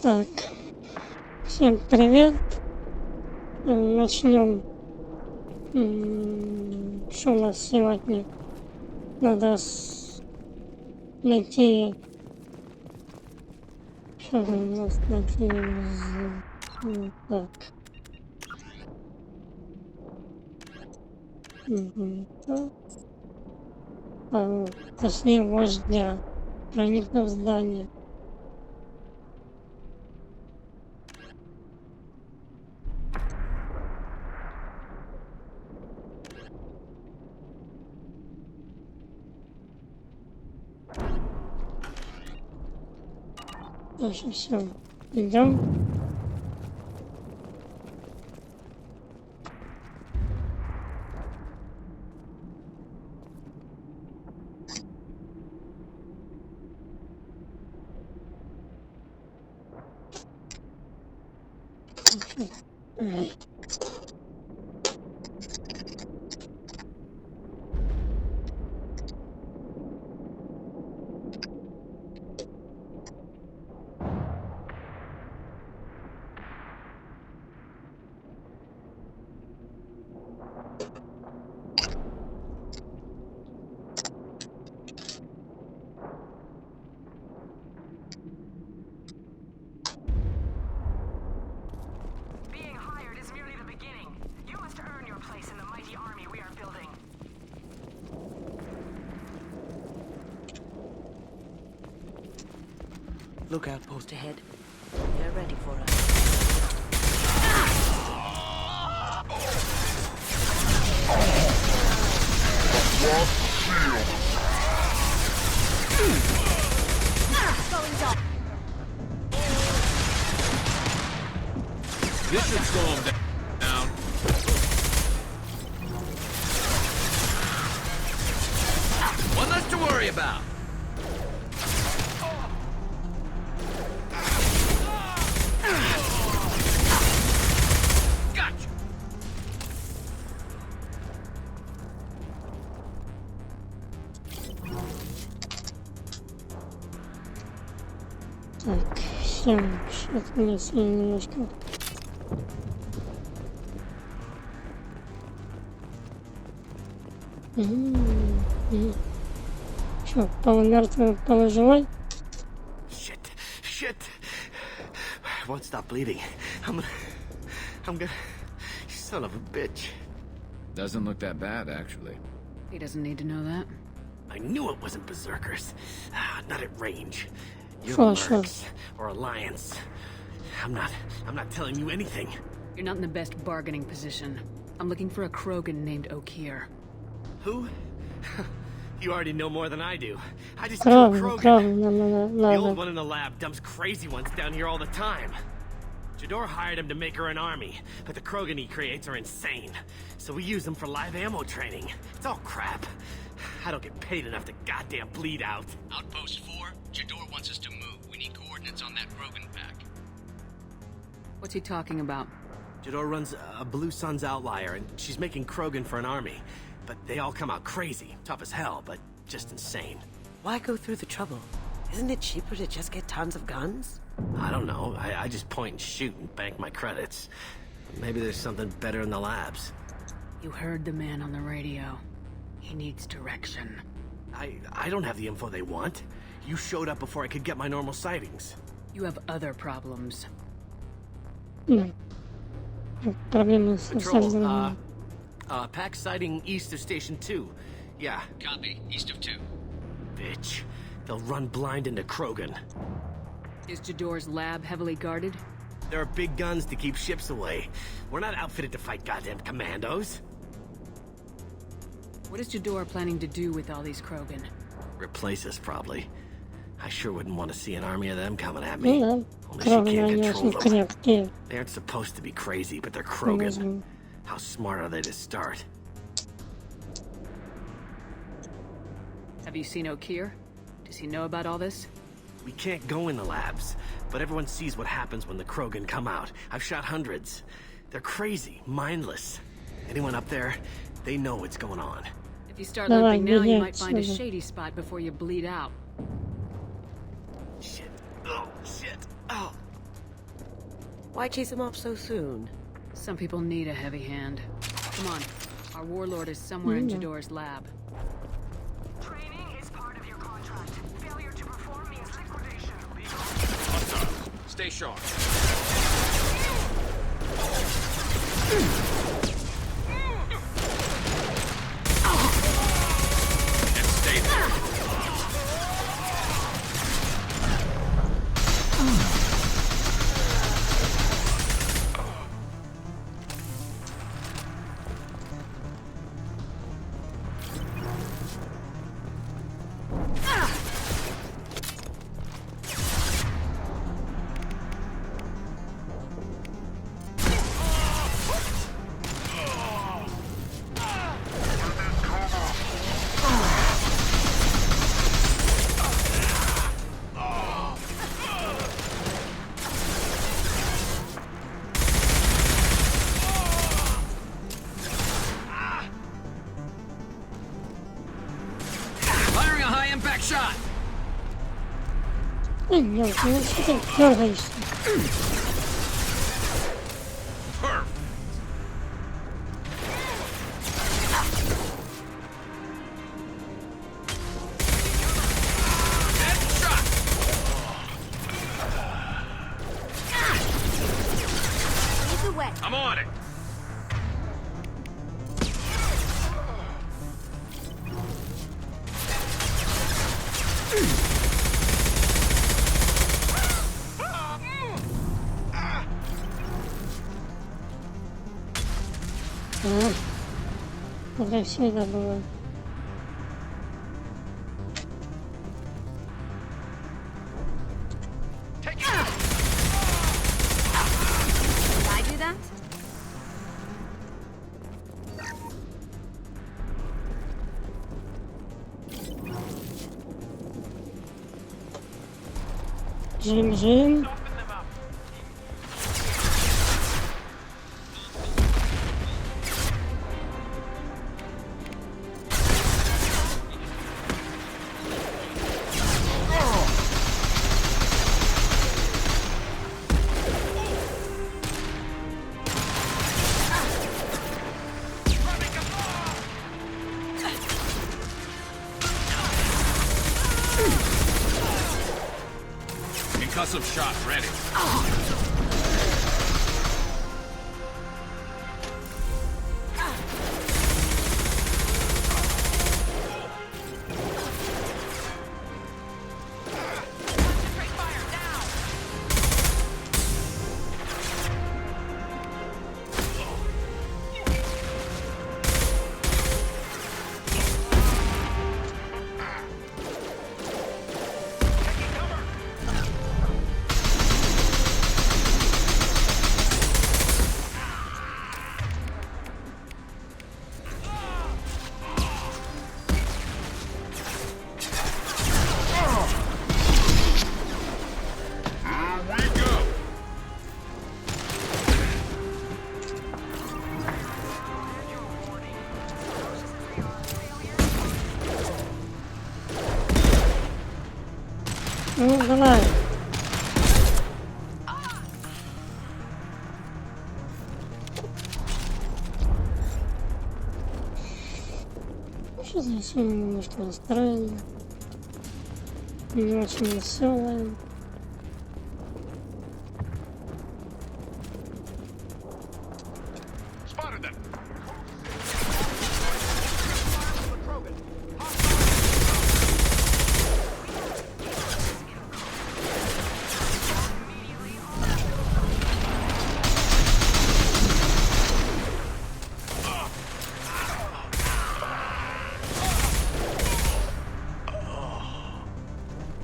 Так, всем привет. Начнем. Что у нас сегодня? Надо найти... Что у нас найти? Так. Так. Нашли вождя. Проникнув в здание. Дальше все. Идем. Lookout post ahead. They're ready for us. This should slow him down. One less to worry about. Так, всем. Сейчас мне немножко. Что, полумертвый, полуживой? Shit. Won't stop bleeding. I'm gonna... Son of a bitch. Doesn't look that bad, actually. He doesn't need to know that. I knew it wasn't berserkers. Not at range. You're Sure. mercs or alliance. I'm not telling you anything. You're not in the best bargaining position. I'm looking for a krogan named Okir. Who? You already know more than I do. I just killed Krogan. The old one in the lab dumps crazy ones down here all the time. Jador hired him to make her an army, but the Krogan he creates are insane. So we use them for live ammo training. It's all crap. I don't get paid enough to goddamn bleed out. Outpost 4, Jador wants us to move. We need coordinates on that Krogan pack. What's he talking about? Jador runs a Blue Sun's outlier, and she's making Krogan for an army. But they all come out crazy, tough as hell, but just insane. Why go through the trouble? Isn't it cheaper to just get tons of guns? I don't know. I just point and shoot and bank my credits. Maybe there's something better in the labs. You heard the man on the radio. He needs direction. I don't have the info they want. You showed up before I could get my normal sightings. You have other problems. Проблемы совсем другие. Pack sighting east of Station 2. Yeah. Copy. East of 2. Bitch. They'll run blind into Krogan. Is Jador's lab heavily guarded? There are big guns to keep ships away. We're not outfitted to fight goddamn commandos. What is Jador planning to do with all these Krogan? Replace us, probably. I sure wouldn't want to see an army of them coming at me. Ну да, Only she кровно can't они control очень them. крепкие. They aren't supposed to be crazy, but they're Krogan. How smart are they to start? Have you seen Okir? Does he know about all this? We can't go in the labs, but everyone sees what happens when the Krogan come out. I've shot hundreds. They're crazy, mindless. Anyone up there, they know what's going on. If you start limping now, you беги might find a отсюда. shady spot before you bleed out. Shit. Oh, shit. Oh. Why chase him off so soon? Some people need a heavy hand. Come on. Our warlord is somewhere in Jador's lab. Training is part of your contract. Failure to perform means liquidation. Hostile. Stay sharp. And stay there. Firing a high-impact shot. Ой, блядь, ну что ты дергаешься? Perfect. Headshot. I'm on it. Это все это было. I do that? Жим-жим. Concussive shot ready. Ну, давай. Что за сегодня немножко настроено. Не очень веселое. Spotted them.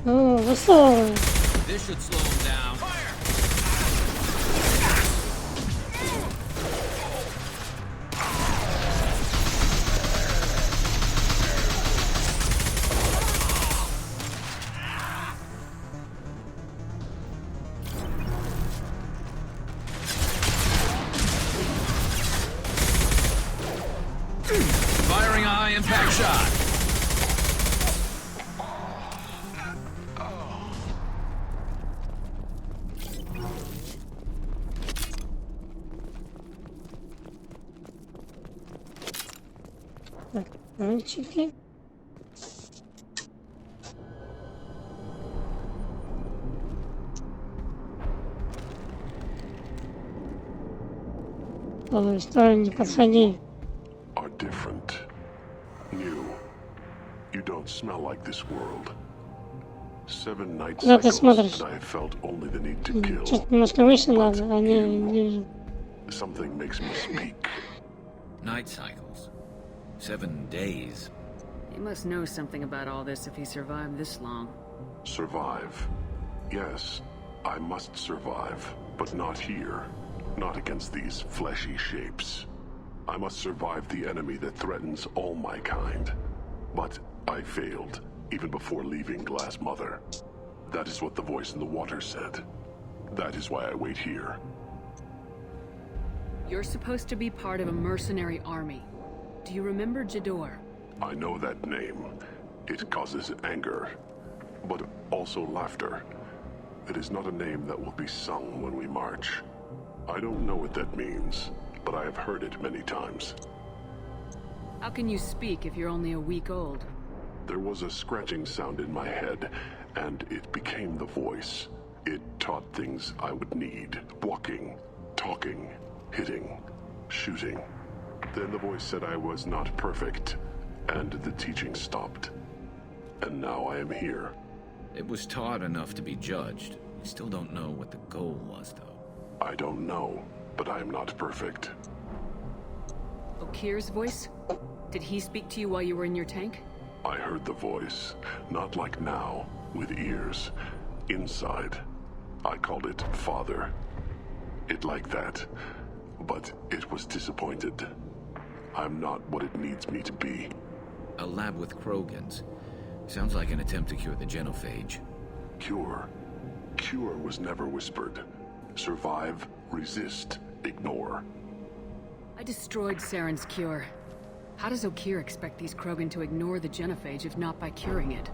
О, веселое. This should slow him down. Firing a high-impact shot. Мальчики. Ой, стой, не подходи. Are different. New. You don't smell like this world. 7 night Куда ты cycles, смотришь? and I felt only the need to kill. Чуть немножко выше надо, а не вижу. Something makes me speak. Night cycles. 7 days. He must know something about all this if he survived this long. Survive. Yes, I must survive, but not here. Not against these fleshy shapes. I must survive the enemy that threatens all my kind. But I failed, even before leaving Glass Mother. That is what the voice in the water said. That is why I wait here. You're supposed to be part of a mercenary army. Do you remember Jador? I know that name. It causes anger, but also laughter. It is not a name that will be sung when we march. I don't know what that means, but I have heard it many times. How can you speak if you're only a week old? There was a scratching sound in my head, and it became the voice. It taught things I would need. Walking, talking, hitting, shooting. Then the voice said I was not perfect, and the teaching stopped. And now I am here. It was taught enough to be judged. We still don't know what the goal was, though. I don't know, but I am not perfect. Okir's voice? Did he speak to you while you were in your tank? I heard the voice, not like now, with ears, inside. I called it Father. It like that, but it was disappointed. I'm not what it needs me to be. A lab with krogans. Sounds like an attempt to cure the genophage. Cure. Cure was never whispered. Survive, resist, ignore. I destroyed Saren's cure. How does Okir expect these krogan to ignore the genophage if not by curing it?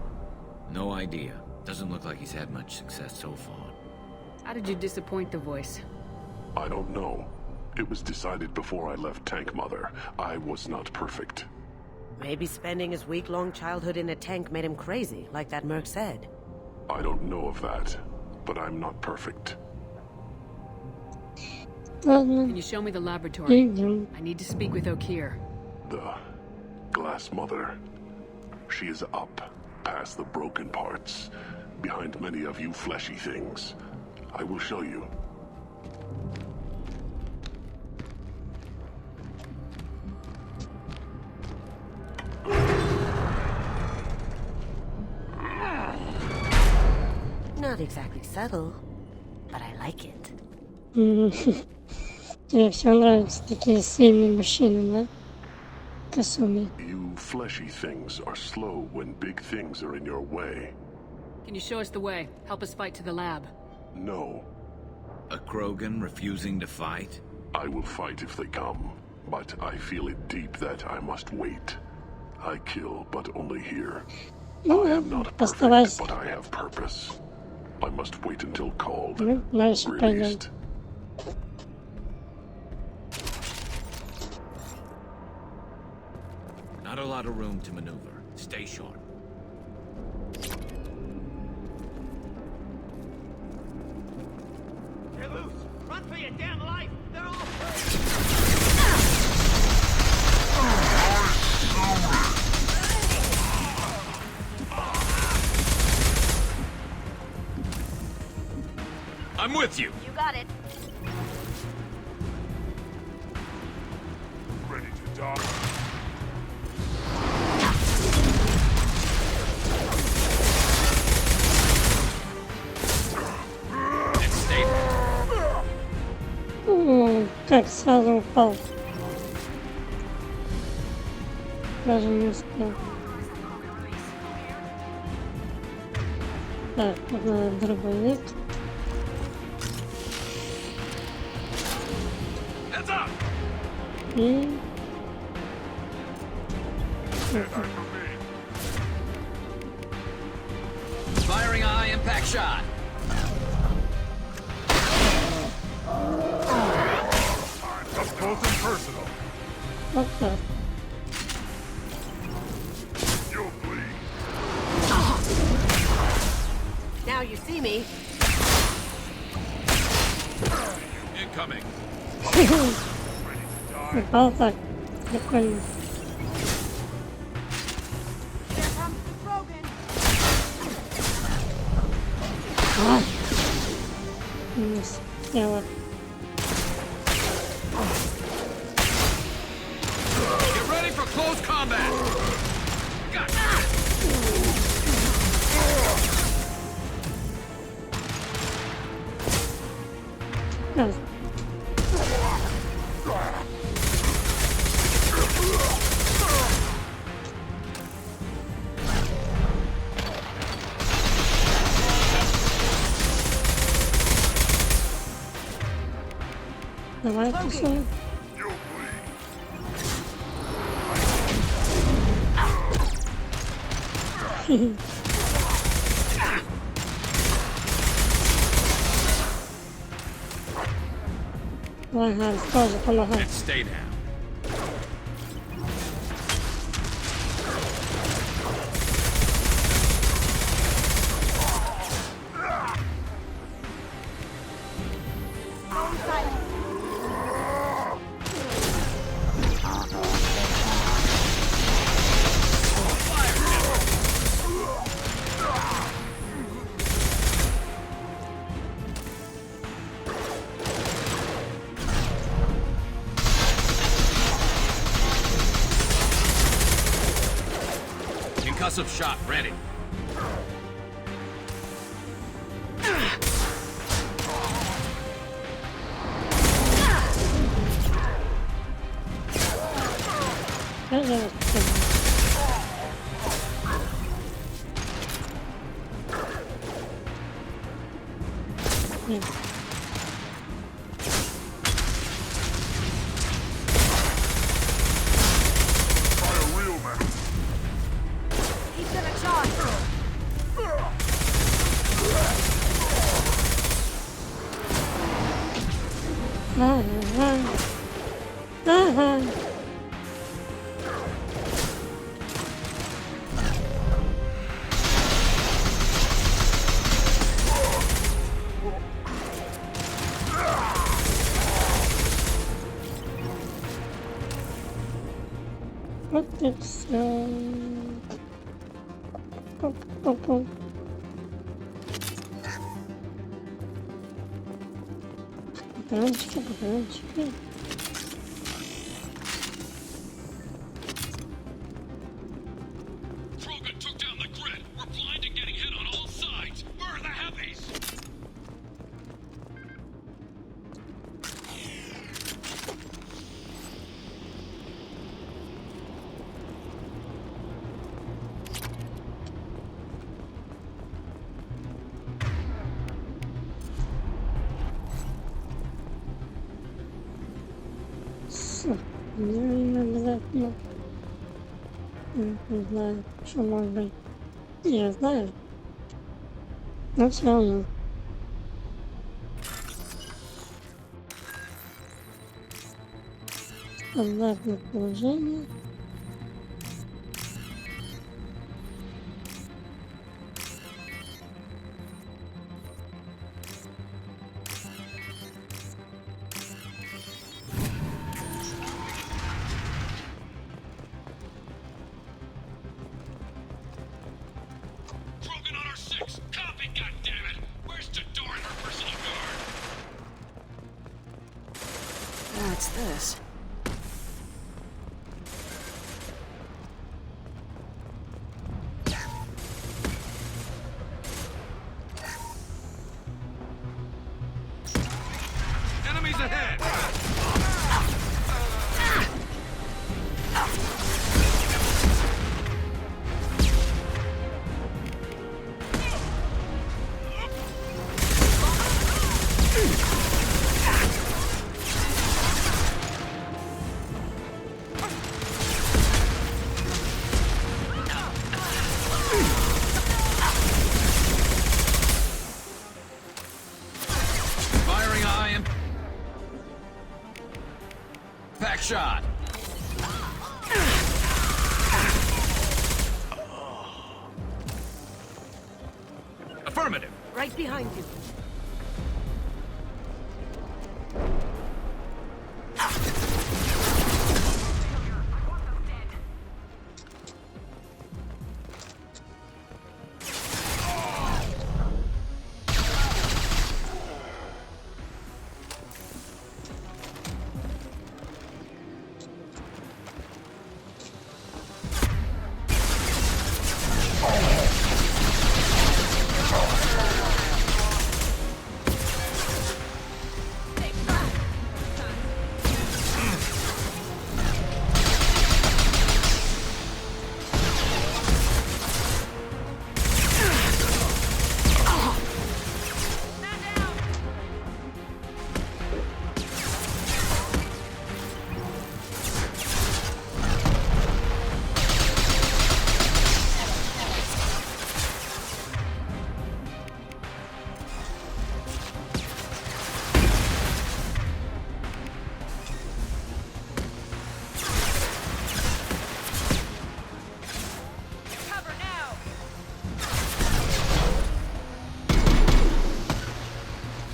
No idea. Doesn't look like he's had much success so far. How did you disappoint the voice? I don't know. It was decided before I left Tank Mother. I was not perfect. Maybe spending his week-long childhood in a tank made him crazy, like that merc said. I don't know of that, but I'm not perfect. Ладно, Can you show me the laboratory? идем. I need to speak with Okir. The Glass Mother. She is up, past the broken parts, behind many of you fleshy things. I will show you. Not exactly subtle, but I like it. Тебе все нравятся такие сильные мужчины, да? Косуми. You fleshy things are slow when big things are in your way. Can you show us the way? Help us fight to the lab. No, A krogan refusing to fight? I will fight if they come, but I feel it deep that I must wait. I kill, but only here. Ну, I am not perfect, оставайся. but I have purpose. I must wait until called, Ну, дальше пойдем. released. Not a lot of room to maneuver. Stay sharp. They're loose! Run for your damn life! They're all I'm with you. You got it. Ready to die. It's stable. Как сразу упал. Даже не успел. Так, тут надо дробовик. Heads up! И... Firing a high impact shot. Up close and personal. Вот так. Now you see me. Incoming. Упал так. Прикольно. А! Не успела. Get ready for close combat. Раз. Давай тусуем. Ага, тоже помогай. And stay down. Concussive shot ready. Вот и все. Пу-пу-пу. Патрончики. Krogan took down the grid. We're blind and getting hit on all sides. Where are the heavies? Не обязательно. Не знаю, что может быть. Я знаю. Но все равно. Стандартное положение. Krogan on our 6. Copy, goddammit. Where's Jador and her personal guard? What's this? Enemies ahead. Firing iron. Back shot. Affirmative. Right behind you.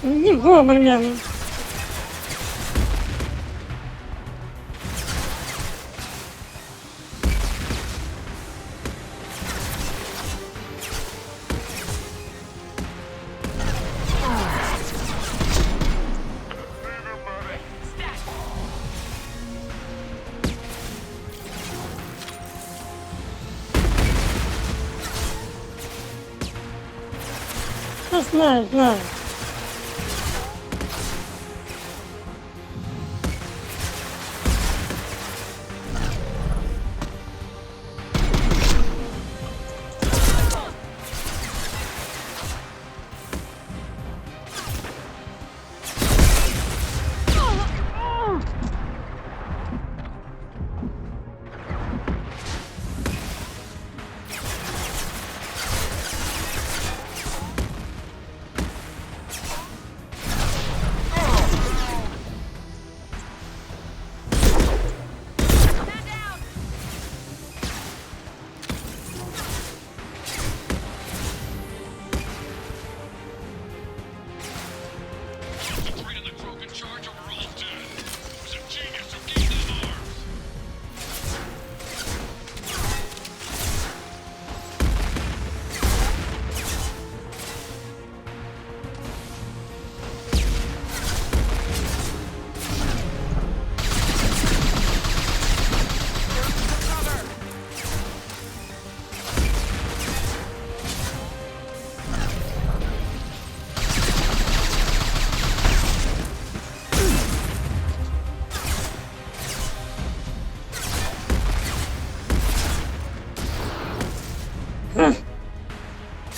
Не блин. Знаю, знаю.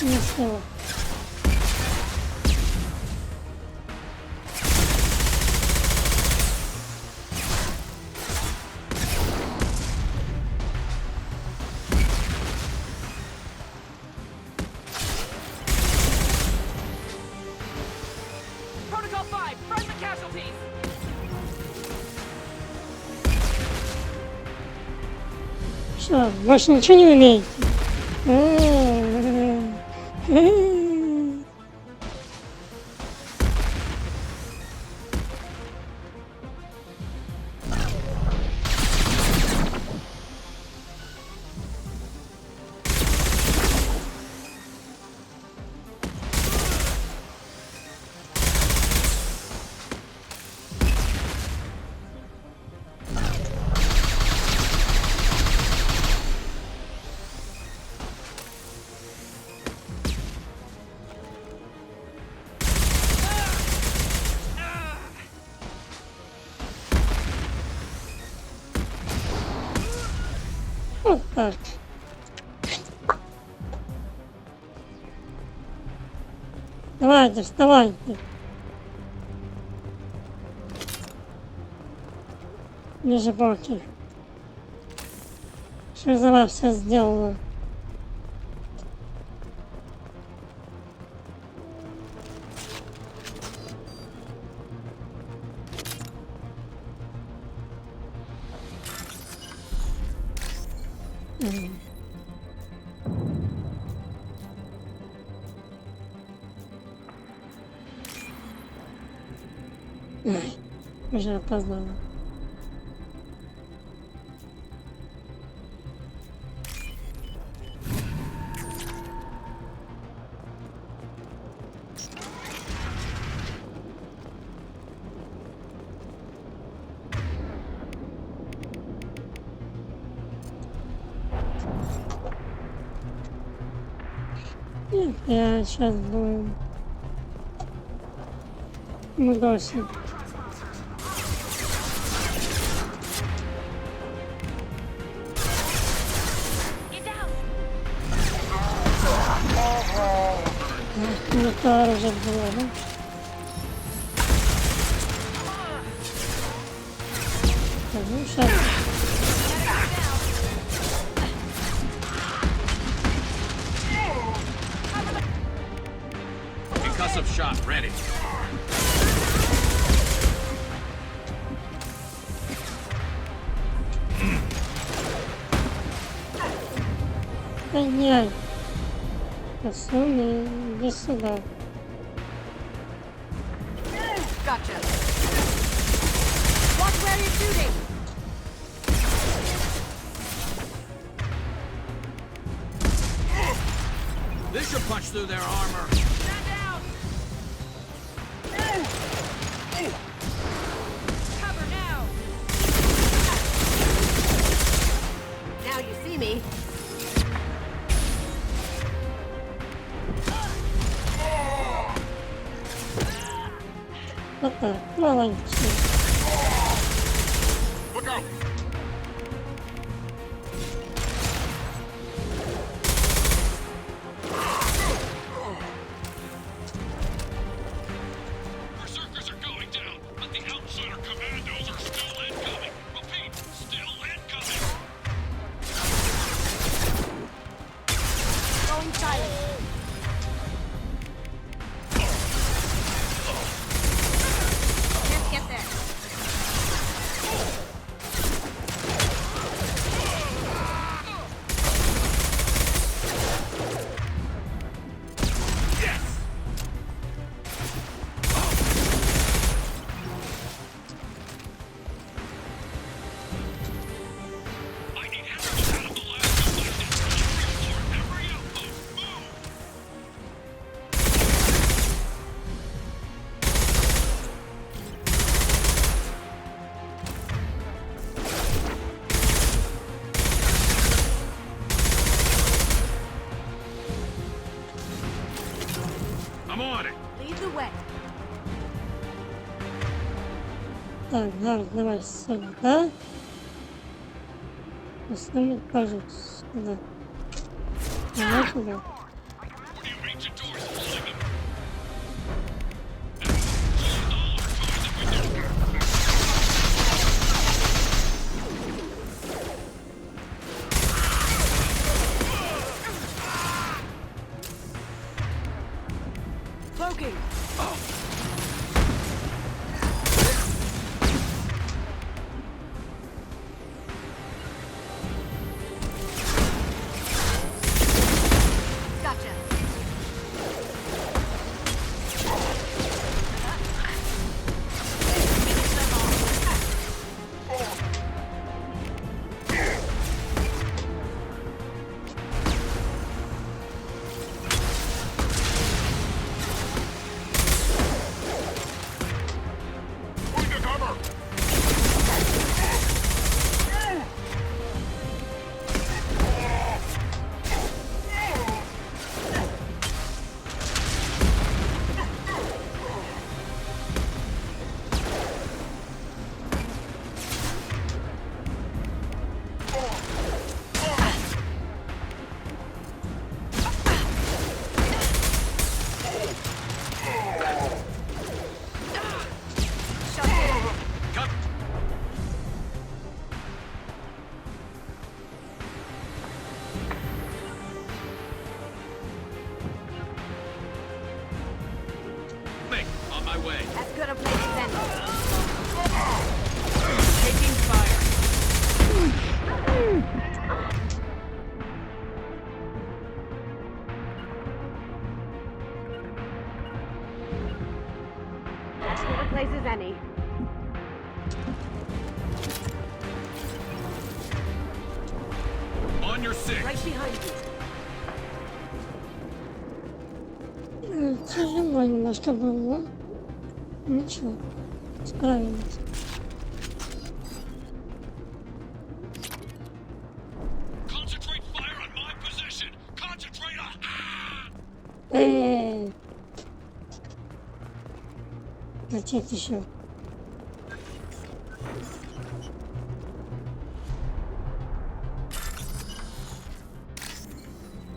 Не успела. Protocol 5, front the casualties! Что, больше ничего не умеете? Вот так. Давайте, вставайте. Ниже палки. Что за вас все сделала? Ай, уже опоздала. Я сейчас буду бросить. Не то оружие было, да? Так, ну сейчас. Concussive shot ready. Ай-яй. Посуни, иди сюда. Gotcha. Watch where you're shooting. This should punch through their armor. Stand down. Cover now. Now you see me. Вот так, молодец. Look out! Berserkers are going down, but the outsider commandos are still incoming. Repeat, still incoming. Going silent. Can't get there. I need everyone out of the lab to find it. Reinforce every outpost. Move! I'm on it. Lead the way. Так, давай сюда. Остальные тоже сюда. Давай сюда. What do you mean Jador's pulling him? Cloaking. Gotcha. Find the cover! Cut. Make on my way. As good a place as any. Taking fire. As good a place as any. On your six. Right behind you. Тяжело немножко было. Ничего, справились. Concentrate fire on my position. Concentrate on. Отец еще.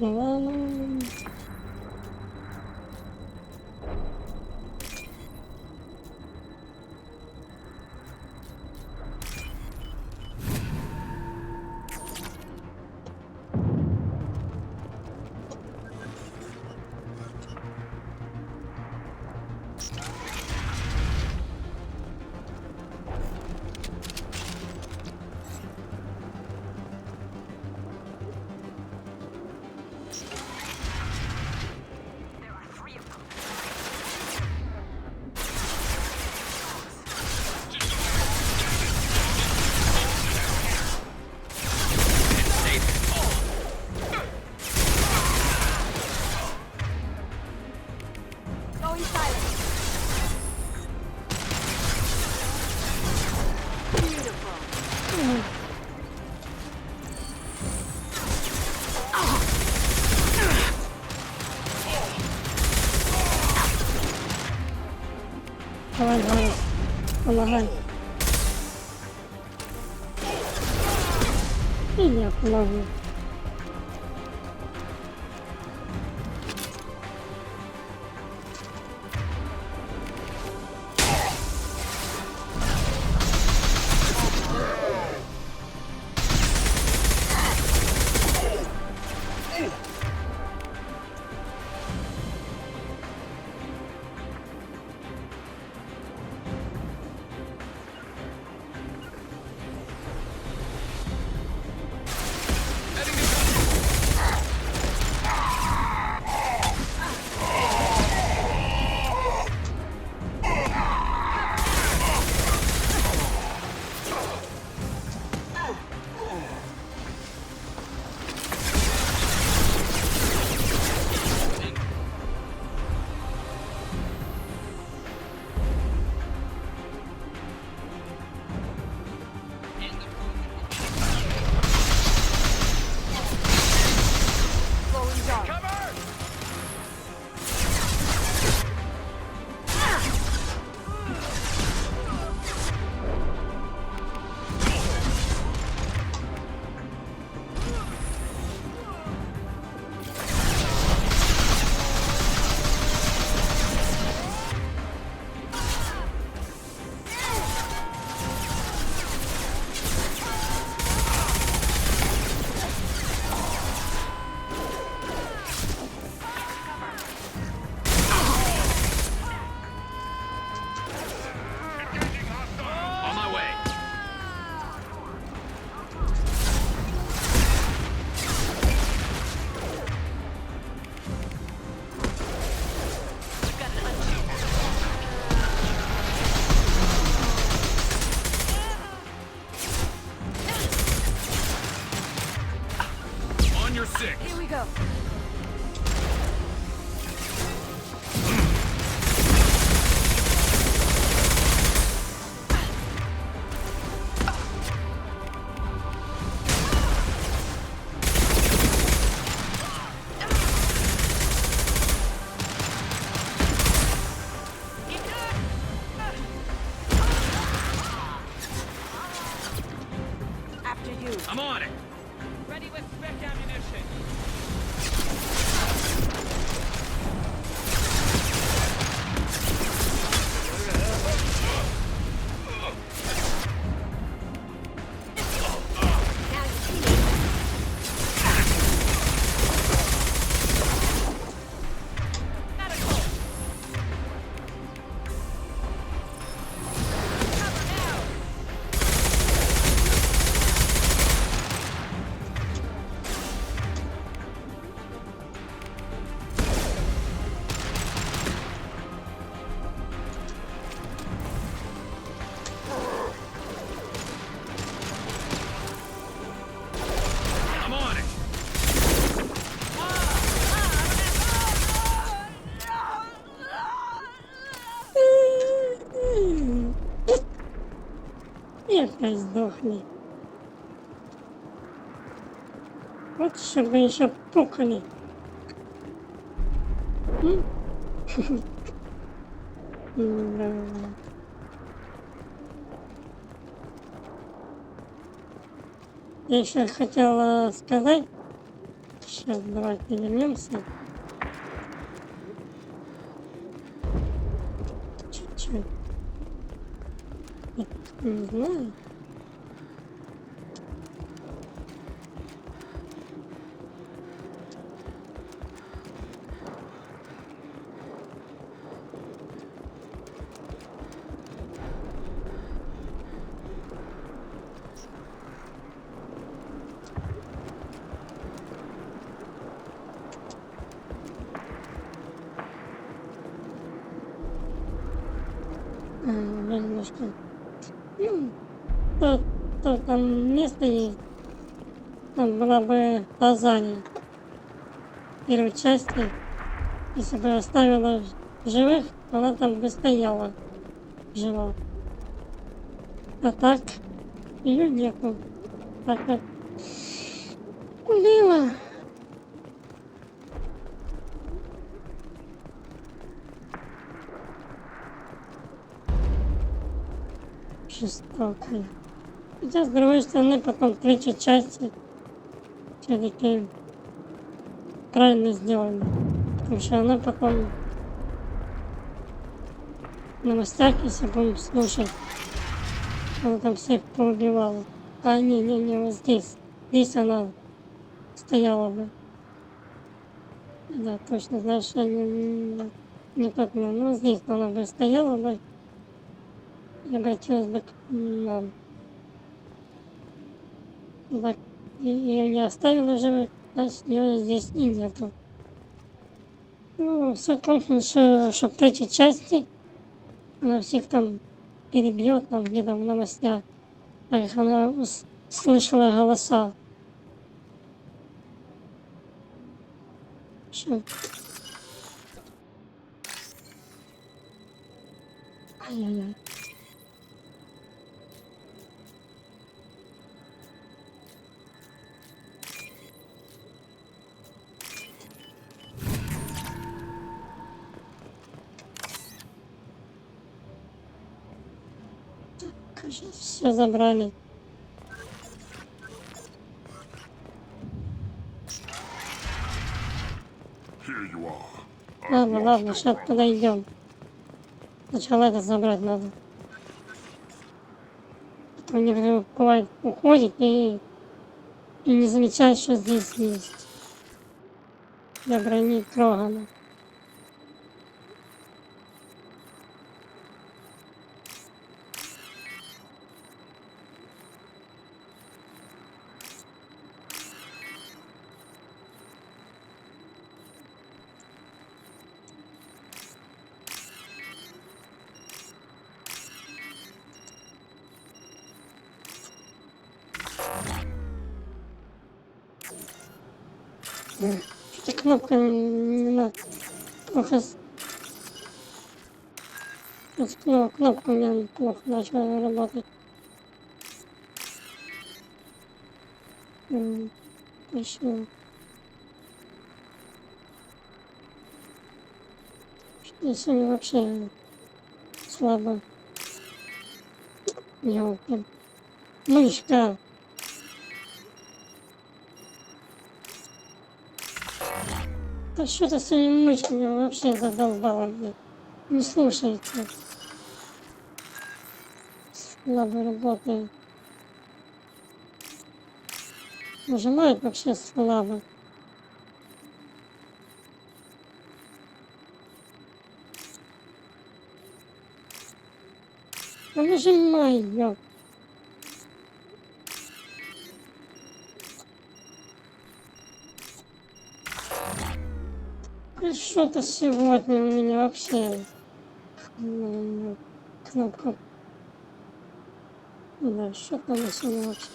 Ладно. Давай, давай, помогай. И я помогу. Here we go. After you. I'm on it. Ready with spec ammunition. пускай сдохли. Вот чтобы еще пукали. Да. Я еще хотела сказать, сейчас давайте вернемся. Чуть-чуть. Не знаю. Немножко. То там место есть. Там была бы лазанья. В первой части, если бы оставила живых, она там бы стояла жива. А так ее нету. Так как убила. Жестоко. Хотя, с другой стороны, потом третьей части все-таки правильно сделали. Потому что она потом в новостях, если будем слушать, она там всех поубивала. А не, вот здесь. Здесь она стояла бы. Да, точно, знаешь, что не тот, но здесь она бы стояла бы. И обратилась бы к нам. Так, ее не оставила живых, значит, ее здесь и нету. Ну, суть в том, что в третьей части она всех там перебьет, там где-то в новостях. Так как она слышала голоса. Что? Ай-яй-яй. Все забрали. Here you are. Ладно, сейчас подойдем. Сначала это забрать надо. А то некоторые бывает уходит и не замечает, что здесь есть. Для брони крогана. Эта кнопка не надо. Плохо. Кнопка у меня плохо начала работать. Еще. Сегодня вообще слабо. Ёлки. Мышка. Да что-то с этими мышками вообще задолбало мне. Не слушайте. Слабо работает. Нажимает вообще слабо. Ну нажимай её. И что-то сегодня у меня вообще кнопка. Да, что-то на сегодня вообще.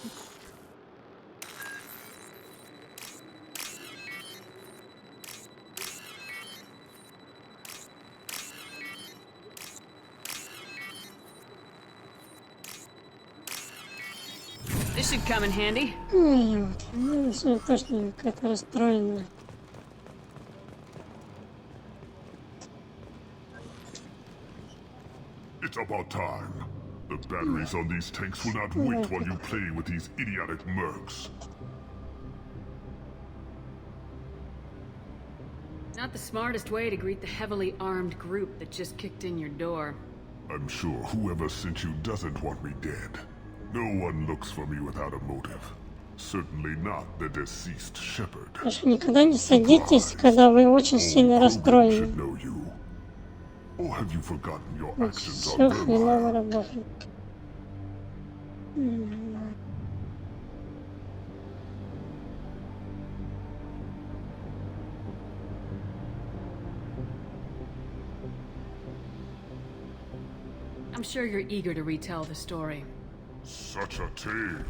This should come in handy. И вот, ну, все точно какая-то расстроенная. It's about time. The batteries on these tanks will not wait while you play with these idiotic mercs. Not the smartest way to greet the heavily armed group that just kicked in your door. I'm sure whoever sent you doesn't want me dead. No one looks for me without a motive. Certainly not the deceased shepherd. Так что никогда не садитесь, когда вы очень сильно Krogan расстроены. should know you. Or have you forgotten your actions Все on хреново Vermire? работает. I'm sure you're eager to retell the story. Such a tale.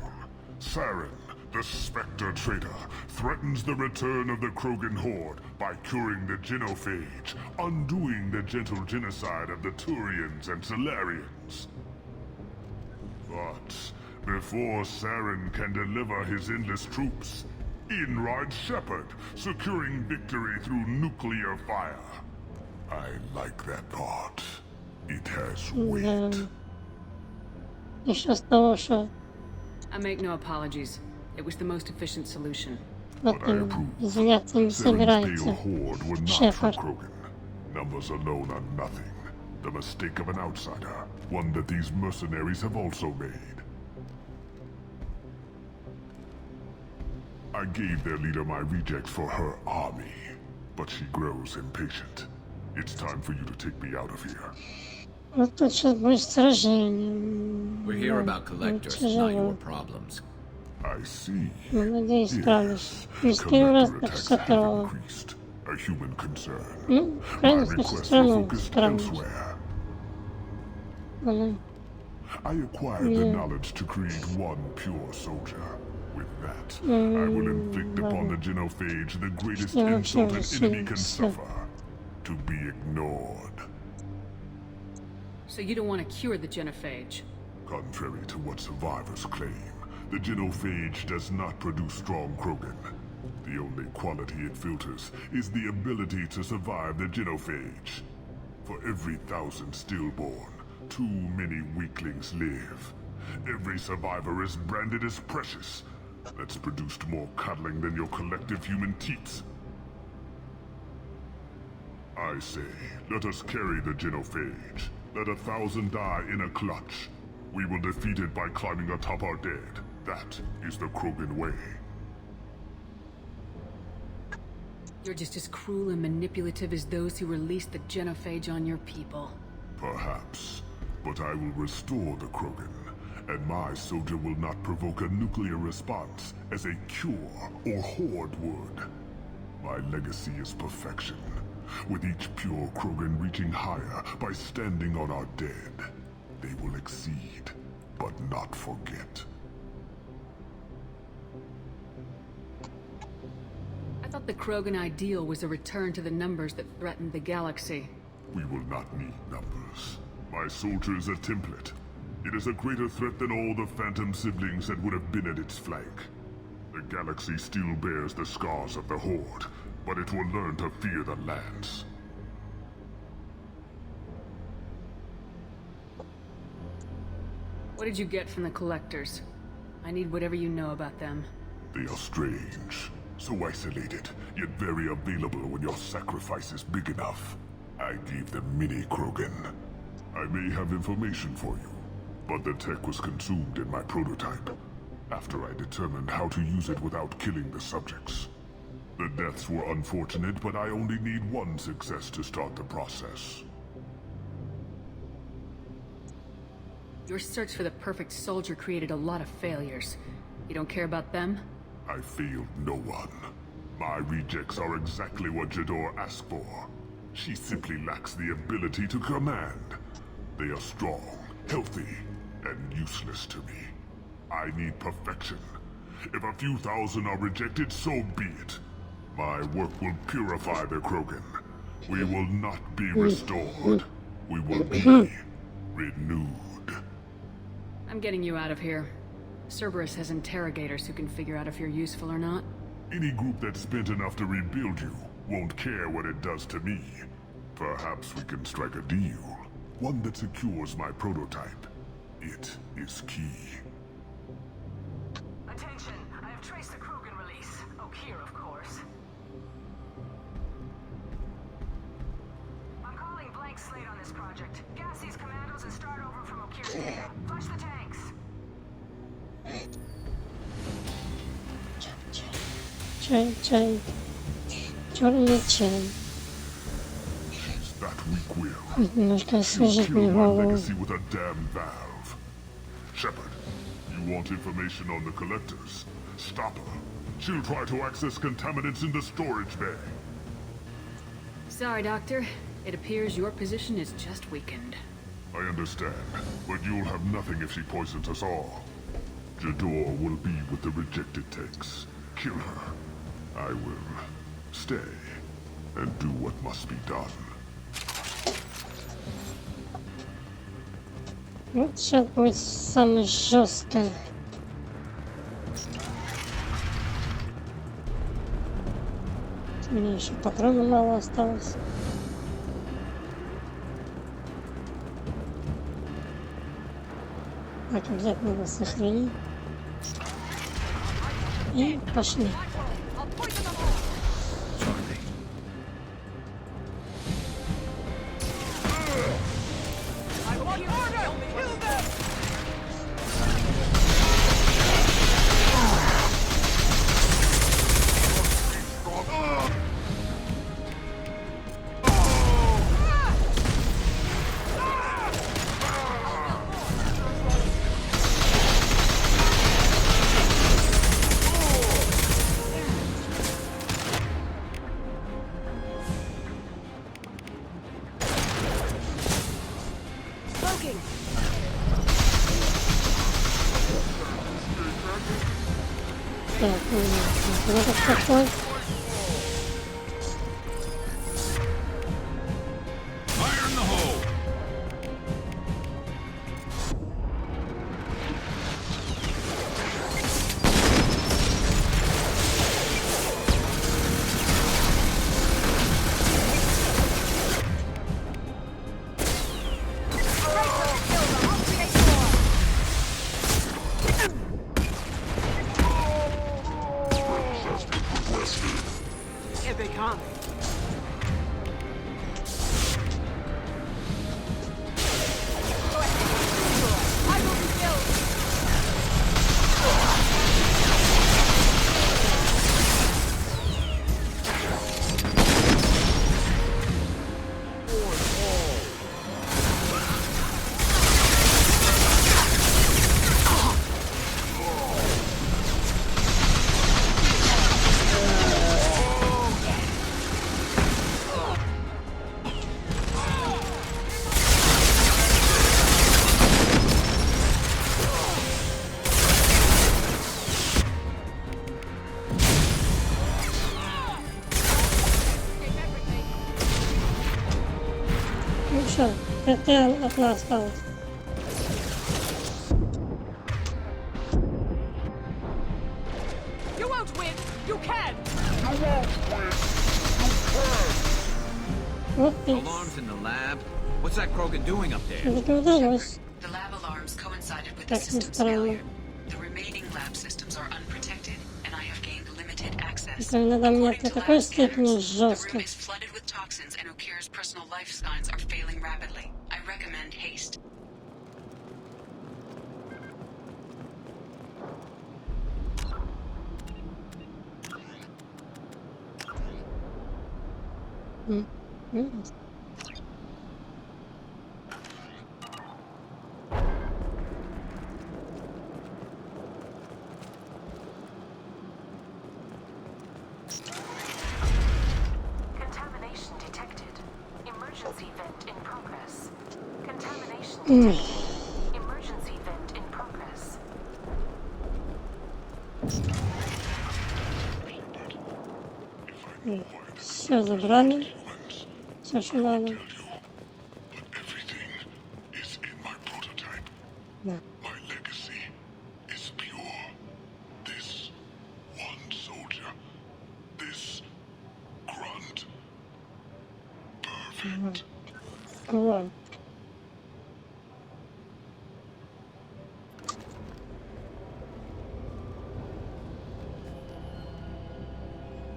Saren, the Spectre traitor, threatens the return of the Krogan horde by curing the genophage, undoing the gentle genocide of the Turians and Solarians. But before Saren can deliver his endless troops, in rides Shepard, securing victory through nuclear fire. I like that part. It has weight. Да. Еще с того, что I make no apologies. It was the most efficient solution. вот But I approve. извиняться не Saren's pale собирается. horde were not Shepard. for Krogan. Numbers alone are nothing. The mistake of an outsider, one that these mercenaries have also made. I gave their leader my rejects for her army, but she grows impatient. It's time for you to take me out of here. Вот тут сейчас будет сражение. We're here Да, about будет collectors, not your тяжело. problems. I see. Ну, надеюсь, справлюсь. Не с Yes, первый раз collector так attacks все have трогало. increased. A human concern. Ну, в My крайнем случае, request все for равно focused справлюсь. elsewhere. Ну, I acquired the knowledge to create one pure soldier. With that, I will inflict upon the genophage the greatest Yeah, insult an sure, enemy can sure. suffer. To be ignored. So you don't want to cure the genophage? Contrary to what survivors claim, the genophage does not produce strong Krogan. The only quality it filters is the ability to survive the genophage. For every 1,000 stillborn, too many weaklings live. Every survivor is branded as precious. That's produced more cuddling than your collective human teats. I say, let us carry the genophage. Let 1,000 die in a clutch. We will defeat it by climbing atop our dead. That is the Krogan way. You're just as cruel and manipulative as those who released the genophage on your people. Perhaps. But I will restore the Krogan. And my soldier will not provoke a nuclear response as a cure or horde would. My legacy is perfection. With each pure Krogan reaching higher by standing on our dead. They will exceed, but not forget. I thought the Krogan ideal was a return to the numbers that threatened the galaxy. We will not need numbers. My soldier is a template. It is a greater threat than all the Phantom siblings that would have been at its flank. The galaxy still bears the scars of the Horde, but it will learn to fear the lands. What did you get from the collectors? I need whatever you know about them. They are strange, so isolated, yet very available when your sacrifice is big enough. I gave them mini Krogan. I may have information for you, but the tech was consumed in my prototype, after I determined how to use it without killing the subjects. The deaths were unfortunate, but I only need one success to start the process. Your search for the perfect soldier created a lot of failures. You don't care about them? I failed no one. My rejects are exactly what Jador asked for. She simply lacks the ability to command. They are strong, healthy, and useless to me. I need perfection. If a few thousand are rejected, so be it. My work will purify the Krogan. We will not be restored. We will be renewed. I'm getting you out of here. Cerberus has interrogators who can figure out if you're useful or not. Any group that's spent enough to rebuild you won't care what it does to me. Perhaps we can strike a deal. One that secures my prototype. It is key. Attention, I have traced the Krogan release. Okir, of course. I'm calling blank slate on this project. Gas these commandos and start over from Okir's data. Flush the tanks. Чай. Черный чай. That weak will. Немножко She'll освежит kill мне my голову. legacy with a damn valve. Shepard, you want information on the collectors? Stop her. She'll try to access contaminants in the storage bay. Sorry, Doctor. It appears your position is just weakened. I understand, but you'll have nothing if she poisons us all. Jador will be with the rejected tanks. Kill her. I will stay and do what must be done. Вот сейчас будет самое жесткое. Мне еще патронов мало осталось. Так, обязательно надо сохранить. И пошли. Так, вот это такой. Fire in the hole! Here they come. Ну что, это одна осталась. You won't win! You can! Вот и Alarms in the lab? What's that Krogan doing up there? это удалось. The lab alarms coincided with the Как ни system's странно. failure. The remaining lab systems are unprotected, and I have gained limited access. Это иногда мне According до to такой lab степени scanners, the жестко. room is flooded with toxins, and Okir's personal life signs are failing rapidly. I recommend haste. Contamination detected. Emergency vent in progress. Contamination detected. Emergency vent in progress. Все забрали. Все, что надо. But everything is in my prototype. Да. My legacy is pure. Вот.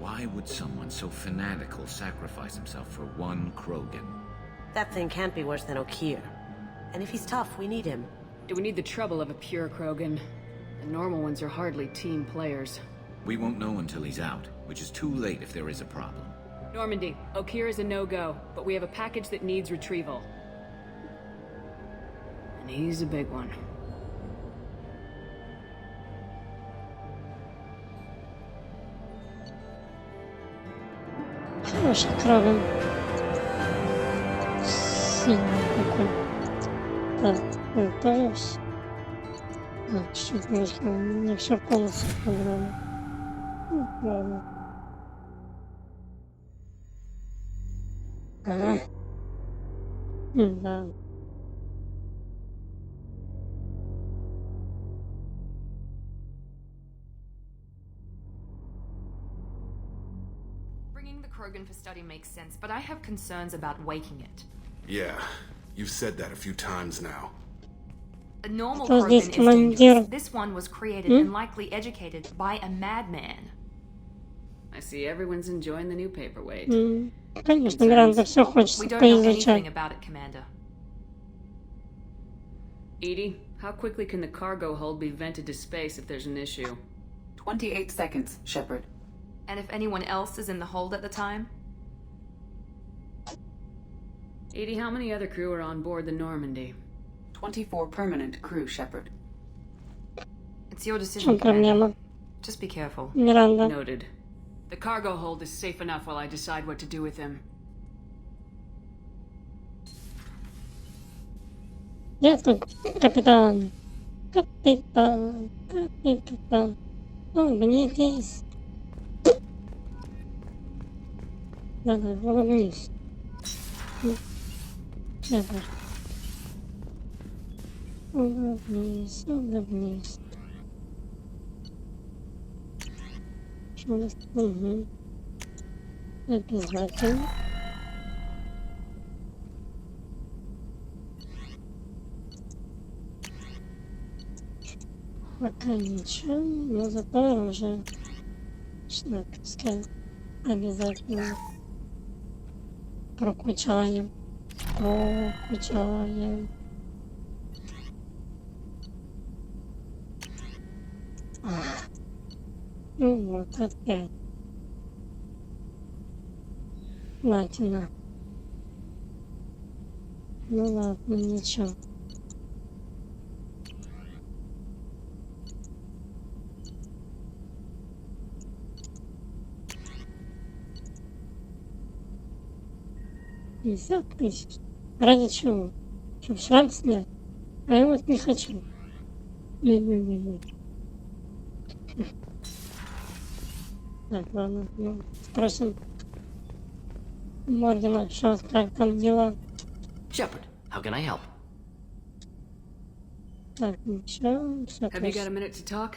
Why would someone so fanatical sacrifice himself for one Krogan? That thing can't be worse than Okir. And if he's tough, we need him. Do we need the trouble of a pure Krogan? The normal ones are hardly team players. We won't know until he's out, which is too late if there is a problem. Normandy, Okir is a no-go, but we have a package that needs retrieval. And he's a big one. Хороший кроган. Сильный такой. Так, готовишь. Чуть немножко не все полностью подробно. Ладно. Ага. Да. Bringing the Krogan for study makes sense, but I have concerns about waking it. Yeah, you've said that a few times now. A normal Кто здесь Krogan is командир? dangerous. This one was created and likely educated by a madman. I see everyone's enjoying the new paperweight. Конечно, Гранта все We хочется don't know anything поизучать. about it, Commander. Edie, how quickly can the cargo hold be vented to space if there's an issue? 28 seconds, Shepard. And if anyone else is in the hold at the time? Edie, how many other crew are on board the Normandy? 24 permanent crew, Shepard. It's your В decision, чем проблема? Commander. Just be careful. Миранда. Noted. The cargo hold is safe enough while I decide what to do with him. Я тут капитан. Капитан. Капитан. Улыбнитесь. Давай, улыбнись. Давай. Улыбнись, улыбнись. Что у нас? Угу. Обязательно. Пока ничего, но зато уже что сказать обязательно прокучаем. Прокучаем. Ну вот опять. Ладно. Ну ладно, ничего. $50 000. Ради чего? Чтоб шрам снять? А я вот не хочу. Не. Так, ладно, ну, спросим Моргана, что как там дела. Shepard, how can I help? Так, ничего, все Have you got a minute to talk?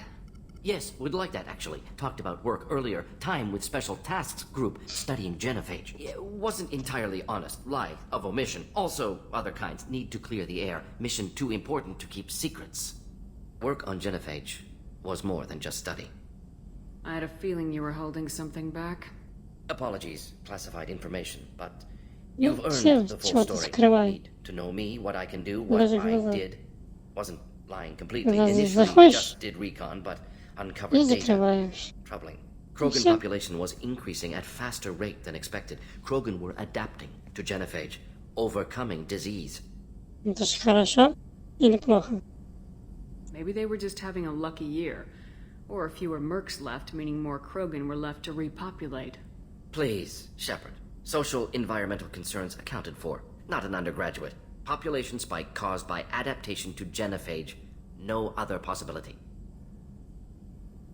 Yes, would like that actually. Talked about work earlier. Time with Special Tasks Group studying genophage. It wasn't entirely honest. Lie of omission. Also, other kinds need to clear the air. Mission too important to keep secrets. Work on genophage was more than just study. I had a feeling you were holding something back. Apologies, classified information, but Ну, you've все, earned the full чего ты story. скрывай. Need to know me, what I can do, what Даже I глаза. did. Wasn't lying completely. Разве Initially, захочешь? just did recon, but И uncovered data. закрываешь. Troubling. Krogan Всё. population was increasing at faster rate than expected. Krogan were adapting to genophage, overcoming disease. Это ж хорошо или плохо? Maybe they were just having a lucky year. Or fewer mercs left, meaning more Krogan were left to repopulate. Please, Shepard. Social environmental concerns accounted for. Not an undergraduate. Population spike caused by adaptation to genophage. No other possibility.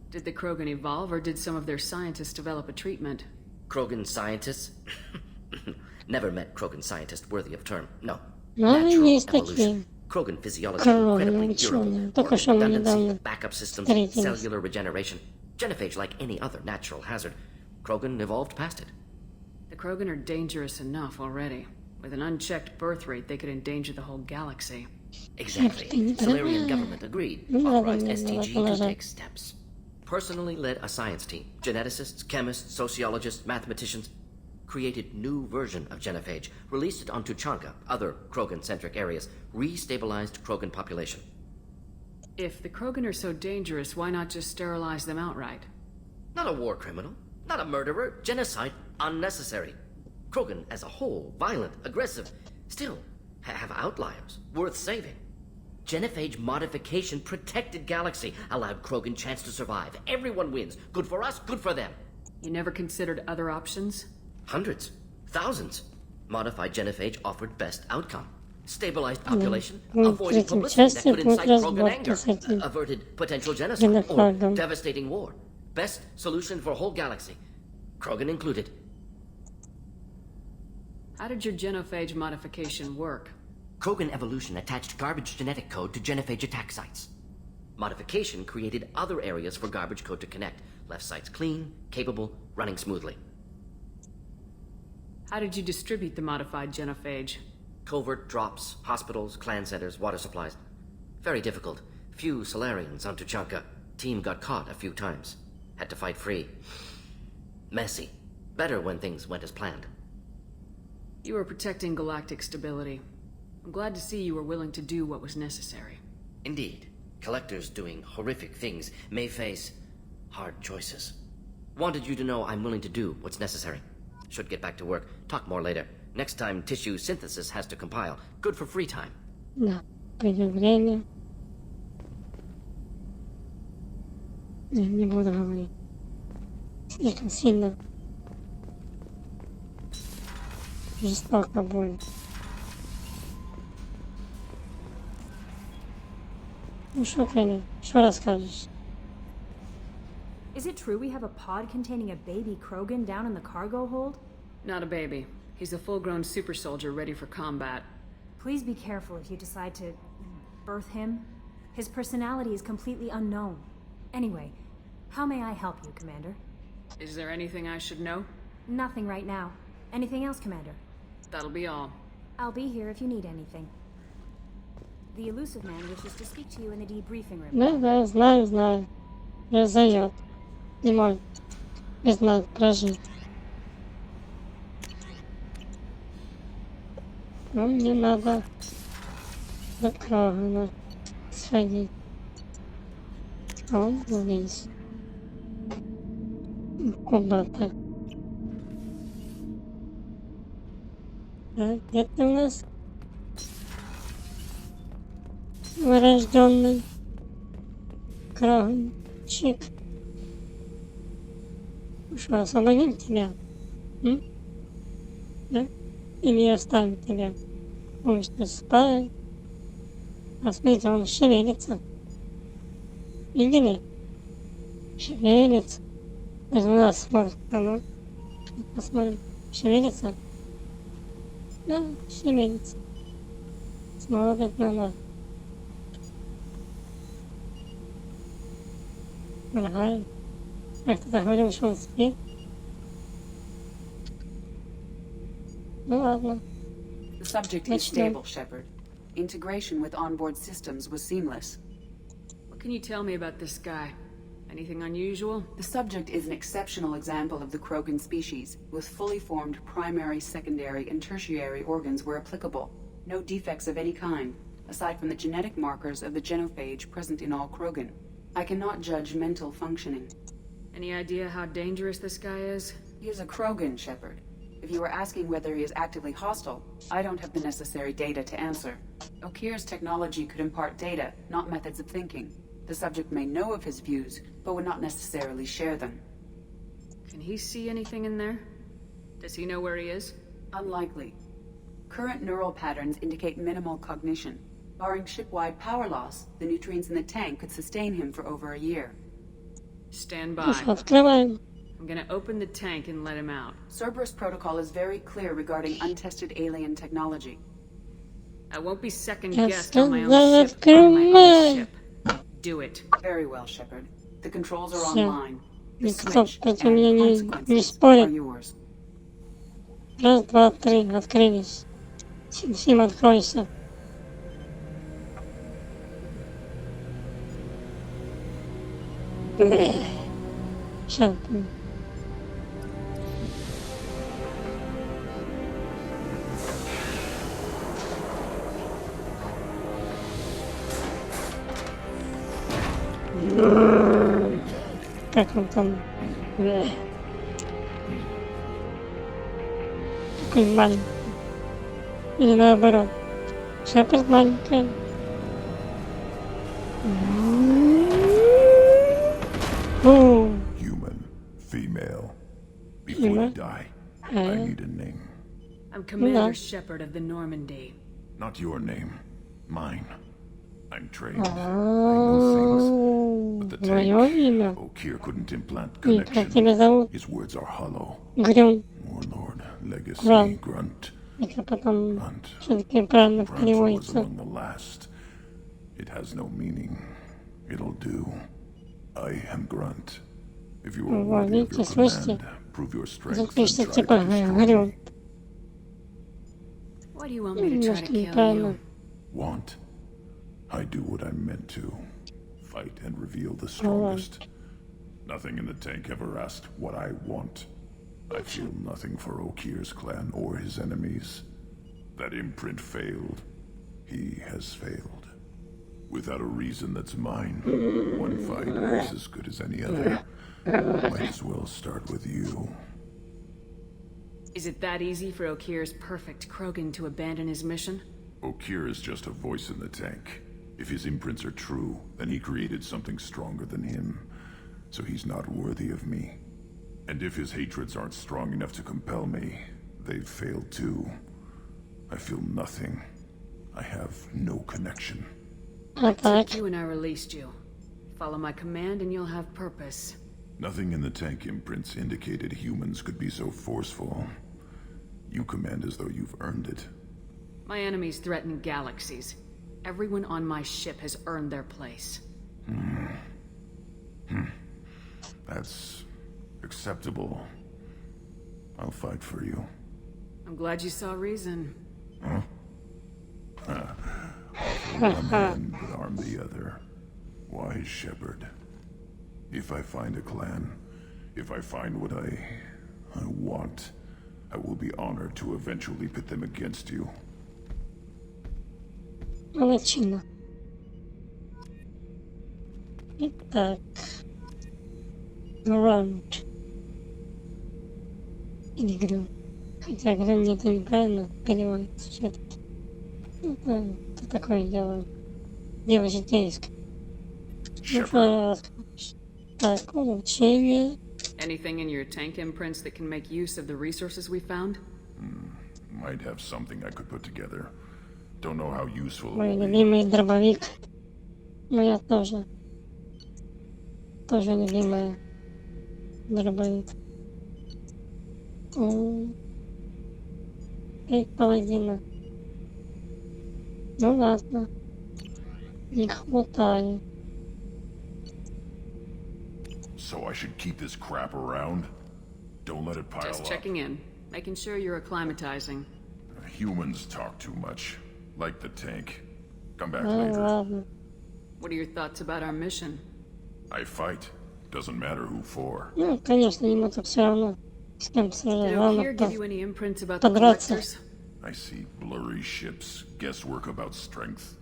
Did the Krogan evolve, or did some of their scientists develop a treatment? Krogan scientists? Never met Krogan scientist worthy of term. No. Ну, Natural есть evolution. такие. Krogan physiology Krogan incredibly ученые. durable. Только что мы Redundancy, недавно backup systems, встретились. cellular regeneration. Genophage like any other natural hazard. Krogan evolved past it. The Krogan are dangerous enough already. With an unchecked birth rate, they could endanger the whole galaxy. Exactly. Solarian government agreed. Authorized STG to take steps. Personally led a science team. Geneticists, chemists, sociologists, mathematicians. Created new version of genophage. Released it on Tuchanka, other Krogan-centric areas. Restabilized Krogan population. If the Krogan are so dangerous, why not just sterilize them outright? Not a war criminal. Not a murderer. Genocide. Unnecessary. Krogan as a whole, violent, aggressive. Still, have outliers. Worth saving. Genophage modification protected galaxy. Allowed Krogan chance to survive. Everyone wins. Good for us, good for them. You never considered other options? Hundreds. Thousands. Modified genophage offered best outcome. Stabilized population, avoided publicity that could incite Krogan anger, averted potential genocide, or devastating war. Best solution for whole galaxy. Krogan included. How did your genophage modification work? Krogan evolution attached garbage genetic code to genophage attack sites. Modification created other areas for garbage code to connect. Left sites clean, capable, running smoothly. How did you distribute the modified genophage? Covert drops, hospitals, clan centers, water supplies. Very difficult. Few Solarians on Tuchanka. Team got caught a few times. Had to fight free. Messy. Better when things went as planned. You were protecting galactic stability. I'm glad to see you were willing to do what was necessary. Indeed. Collectors doing horrific things may face hard choices. Wanted you to know I'm willing to do what's necessary. Should get back to work. Talk more later. Next time tissue synthesis has to compile. Good for free time. Да, придет время. Не буду говорить. Слишком сильно. Жестоко будет. Ну что, Кенни, что расскажешь? Is it true we have a pod containing a baby Krogan down in the cargo hold? Not a baby. He's a full-grown super soldier ready for combat. Please be careful if you decide to birth him. His personality is completely unknown. Anyway, how may I help you, Commander? Is there anything I should know? Nothing right now. Anything else, Commander? That'll be all. I'll be here if you need anything. The elusive man wishes to speak to you in the debriefing room. Да, знаю. Разойдет. Не может без нас прожить. Ну, мне надо до крогана сходить. А он здесь. Куда-то. Так, где ты у нас? Вырожденный кроганчик. Что, освободим тебя? Да? Или оставим тебя? Будешь ты спать. А смотрите, он шевелится. Видели? Шевелится. Это у нас смотрит. А ну, посмотрим. Шевелится? Да, шевелится. Смотрит на нас. Ага. А кто-то говорил, что он спит. Ну ладно. The subject is stable, Shepard. Integration with onboard systems was seamless. What can you tell me about this guy? Anything unusual? The subject is an exceptional example of the Krogan species, with fully formed primary, secondary, and tertiary organs where applicable. No defects of any kind, aside from the genetic markers of the genophage present in all Krogan. I cannot judge mental functioning. Any idea how dangerous this guy is? He is a Krogan, Shepard. If you are asking whether he is actively hostile, I don't have the necessary data to answer. Okir's technology could impart data, not methods of thinking. The subject may know of his views, but would not necessarily share them. Can he see anything in there? Does he know where he is? Unlikely. Current neural patterns indicate minimal cognition. Barring ship-wide power loss, the nutrients in the tank could sustain him for over a year. Stand by. Открываем. I'm gonna open the tank and let him out. Cerberus protocol is very clear regarding untested alien technology. I won't be second-guessed on my own ship. On my own ship. Do it. Very well, Shepard. The controls are online. The Никто switch против and меня не consequences are спорит. yours. Раз, два, три, открылись. Всем откройся. Сейчас. Как он там? Такой маленький. Или наоборот. Шепард маленькая. Human, female. Before you die, I need a name. I'm Commander Shepard of the Normandy. Not your name, mine. I'm trained. I know things. But the tank, Okir couldn't implant connection. His words are hollow. Warlord, legacy, Grunt. Grunt. Grunt was among the last. It has no meaning. It'll do. I am Grunt. If you are worthy of your command, prove your strength and try to destroy me. Why do you want me to try to kill you? Want? I do what I'm meant to. Fight and reveal the strongest. Nothing in the tank ever asked what I want. I feel nothing for Okir's clan or his enemies. That imprint failed. He has failed. Without a reason that's mine. One fight is as good as any other. Might as well start with you. Is it that easy for Okir's perfect Krogan to abandon his mission? Okir is just a voice in the tank. If his imprints are true, then he created something stronger than him. So he's not worthy of me. And if his hatreds aren't strong enough to compel me, they've failed too. I feel nothing. I have no connection. I took you and I released you. Follow my command and you'll have purpose. Nothing in the tank imprints indicated humans could be so forceful. You command as though you've earned it. My enemies threaten galaxies. Everyone on my ship has earned their place. That's acceptable. I'll fight for you. I'm glad you saw reason. Huh? Offer one hand, but arm the other. Wise Shepard. If I find a clan, if I find what I want, I will be honored to eventually pit them against you. Молодчина. Итак. Грант. Или Грант. Хотя Грант это неправильно переводится все-таки. Это такое дело. Дело житейское. Так, улучшение. Anything in your tank imprints that can make use of the resources we found? Might have something I could put together. Don't know how useful. Мой любимый дробовик. Моя тоже. Тоже любимая дробовик. Эй, паладина. Ну ладно. Не хватает. So I should keep this crap around? Don't let it pile up. Just checking in. Making sure you're acclimatizing. Humans talk too much. Like the tank. Come back later. What are your thoughts about our mission? I fight. Doesn't matter who for. Ну, конечно, ему-то все равно. С кем Did Okir give you any imprints about the collectors? I see blurry ships, guesswork about strength.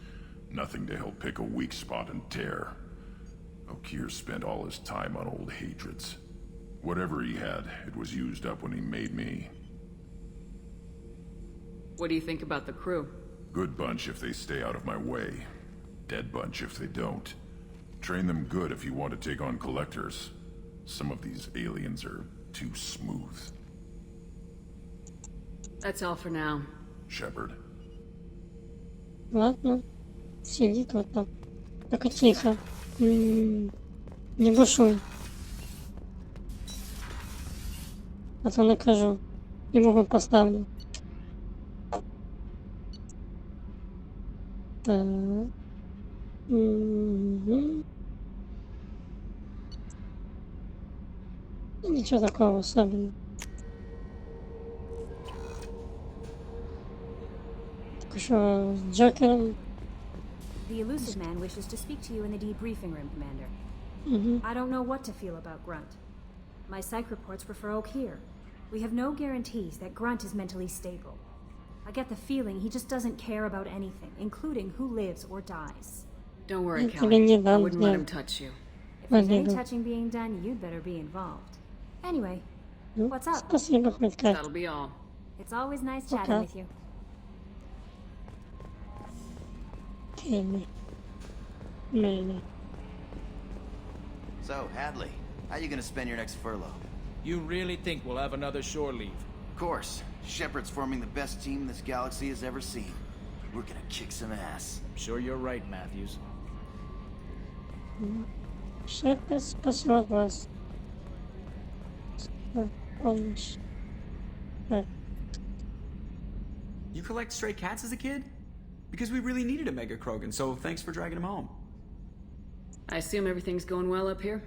Nothing to help pick a weak spot and tear. Okir spent all his time on old hatreds. Whatever he had, it was used up when he made me. What do you think about the crew? Good bunch if they stay out of my way. Dead bunch if they don't. Train them good if you want to take on collectors. Some of these aliens are too smooth. That's all for now. Shepard. Ладно. Сидит вот там. Только тихо. Не бушуй. А то накажу. И могу поставлю. Так. Ничего такого особенного. Що з Джокером. The elusive man wishes to speak to you in the debriefing room, Commander. I don't know what to feel about Grunt. My psych reports refer Okir. We have no guarantees that Grunt is mentally stable. I get the feeling he just doesn't care about anything, including who lives or dies. Don't worry, Kelly. I wouldn't let him touch you. If there's any touching being done, you'd better be involved. Anyway, what's up? That'll be all. It's always nice chatting with you. Maybe. So, Hadley, how you gonna spend your next furlough? You really think we'll have another shore leave? Of course. Shepard's forming the best team this galaxy has ever seen. We're gonna kick some ass. Sure you're right, Matthews. Shepard спасет вас. You collect stray cats as a kid? Because we really needed a Mega Krogan, so thanks for dragging him home. I assume everything's going well up here?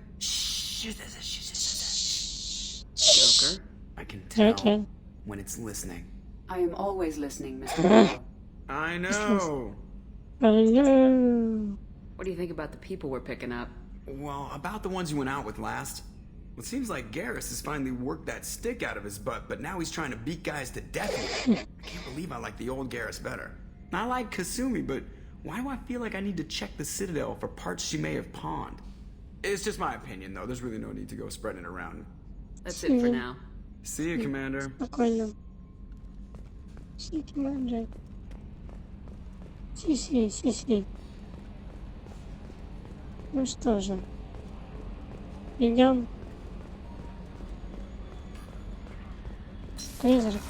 Joker? I can tell when it's listening. I am always listening, Mr. Marlowe. I know. What do you think about the people we're picking up? Well, about the ones you went out with last. It seems like Garrus has finally worked that stick out of his butt, but now he's trying to beat guys to death with it. I can't believe I like the old Garrus better. I like Kasumi, but why do I feel like I need to check the Citadel for parts she may have pawned? It's just my opinion, though. There's really no need to go spreading it around. That's it for now. See you, Commander. Спокойно. See, Commander. Си. Ну что же. Идем. Призрак.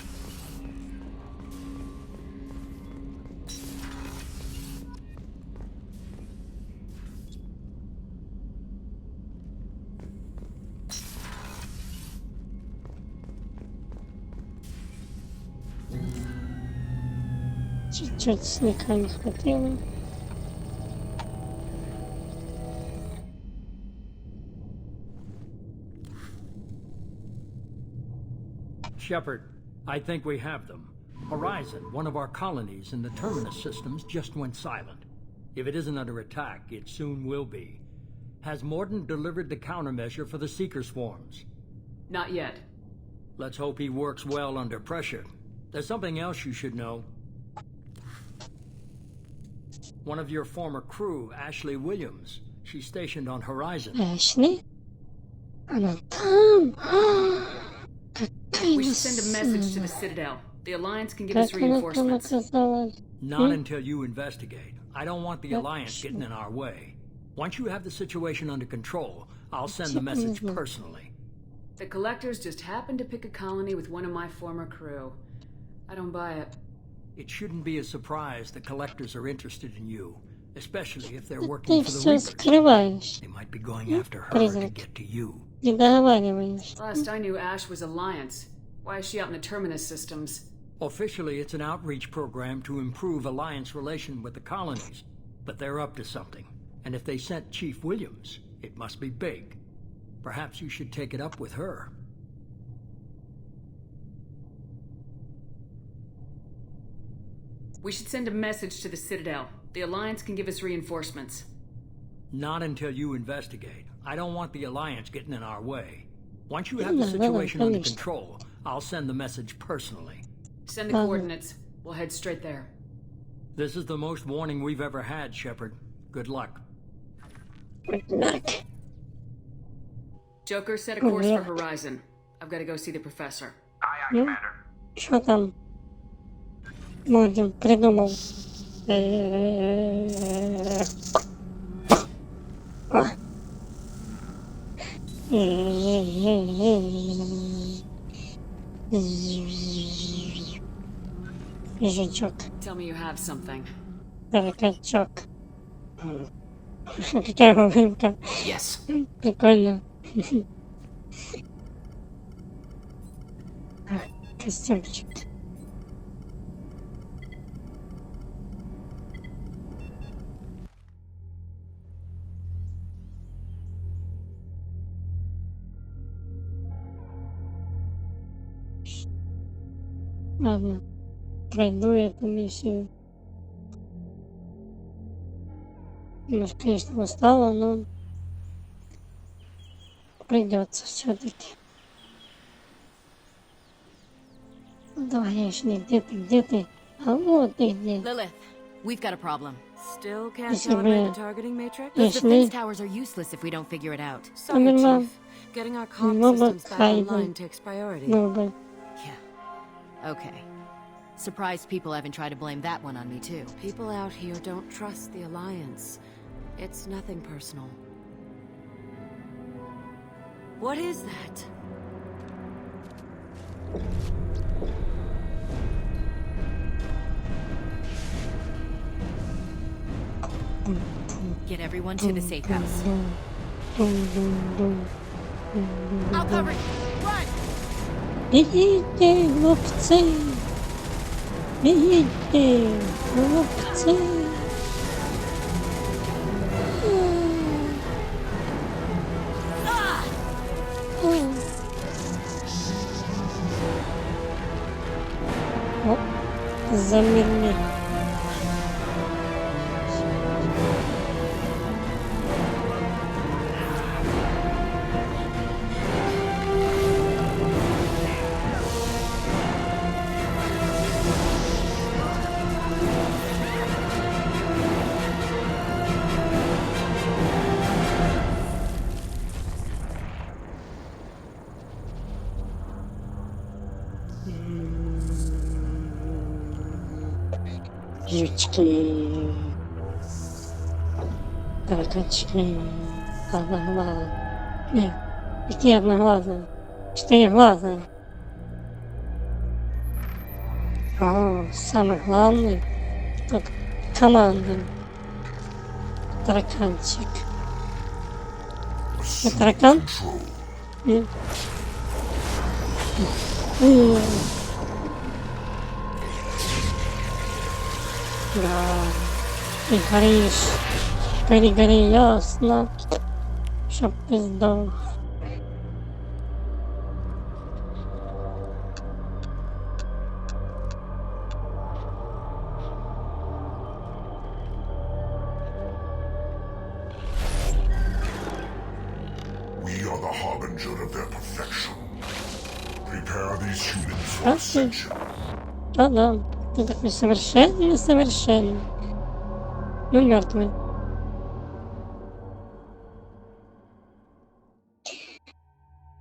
Чуть-чуть слегка не хватило. Shepard, I think we have them. Horizon, one of our colonies in the Terminus systems, just went silent. If it isn't under attack, it soon will be. Has Mordin delivered the countermeasure for the Seeker swarms? Not yet. Let's hope he works well under pressure. There's something else you should know. One of your former crew, Ashley Williams, she's stationed on Horizon. Ashley? We should send a message to the Citadel. The Alliance can give us reinforcements. Not until you investigate. I don't want the Alliance getting in our way. Once you have the situation under control, I'll send the message personally. The Collectors just happened to pick a colony with one of my former crew. I don't buy it. It shouldn't be a surprise the Collectors are interested in you, especially if they're working for the Reapers. They might be going after her to get to you. Last I knew, Ash was Alliance. Why is she out in the Terminus systems? Officially, it's an outreach program to improve Alliance relation with the colonies. But they're up to something. And if they sent Chief Williams, it must be big. Perhaps you should take it up with her. We should send a message to the Citadel. The Alliance can give us reinforcements. Not until you investigate. I don't want the Alliance getting in our way. Once you have the situation under control, I'll send the message personally. Send the coordinates. We'll head straight there. This is the most warning we've ever had, Shepard. Good luck. Good luck. Joker, set a course for Horizon. I've got to go see the professor. Aye, Commander. Что там? Модин придумал. Язычок. Tell me you have something. Перекачок. Какая улыбка. Yes. Прикольно. Костюмчик. Ладно, пройду эту миссию. Немножко, конечно, устала, но придется все-таки. Давай, Эшли, где ты? А вот ты где. Lilith, we've got a problem. Still can't Если calibrate the бы targeting matrix? Those defense Эшли towers are useless if we don't figure it out. Sorry, померла, Chief. Getting our comm много systems back Хайден online takes priority. был бы. Okay. Surprised people haven't tried to blame that one on me, too. People out here don't trust the Alliance. It's nothing personal. What is that? Get everyone to the safe house. I'll cover it. Run! Бегите, глупцы! Бегите, глупцы! Оп, замерли. Жучки, таракачки, одноглазые. Нет, какие одноглазые? 4 глаза. О, самый главный тут команда. Тараканчик. Это таракан? Нет. Да, ты горишь, гори, ясно, чтоб ты сдох. We are the harbinger of their perfection. Prepare these humans for ascension. Да-да, ты такой совершенный. Ну, мертвый.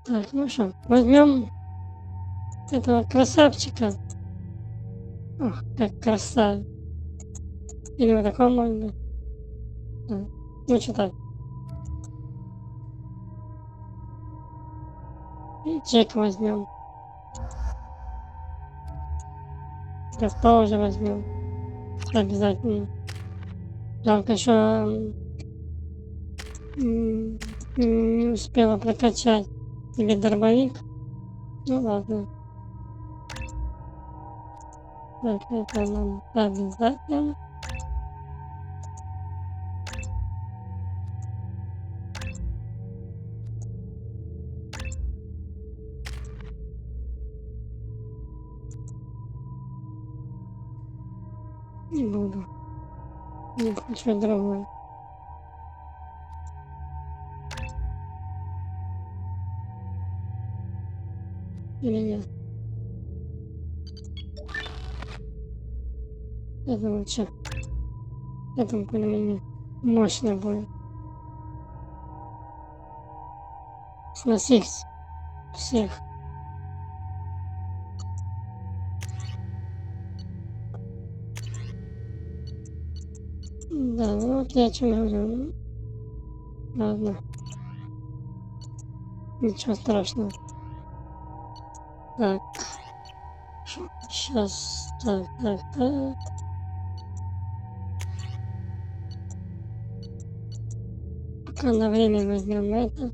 Так, ну что, возьмем этого красавчика. Ох, как красавец. Или вот такой может быть. Ну, что так. И чек возьмем. Сейчас тоже возьмем. Обязательно. Жалко, что не успела прокачать себе дробовик. Ну ладно. Так, это нам обязательно. Не буду. Не хочу другое. Или нет? Это лучше. Это более-менее мощно будет. Сносить всех. Да, ну вот я о чем говорю. Ладно. Ничего страшного. Так. Сейчас. Так. Пока на время возьмем это.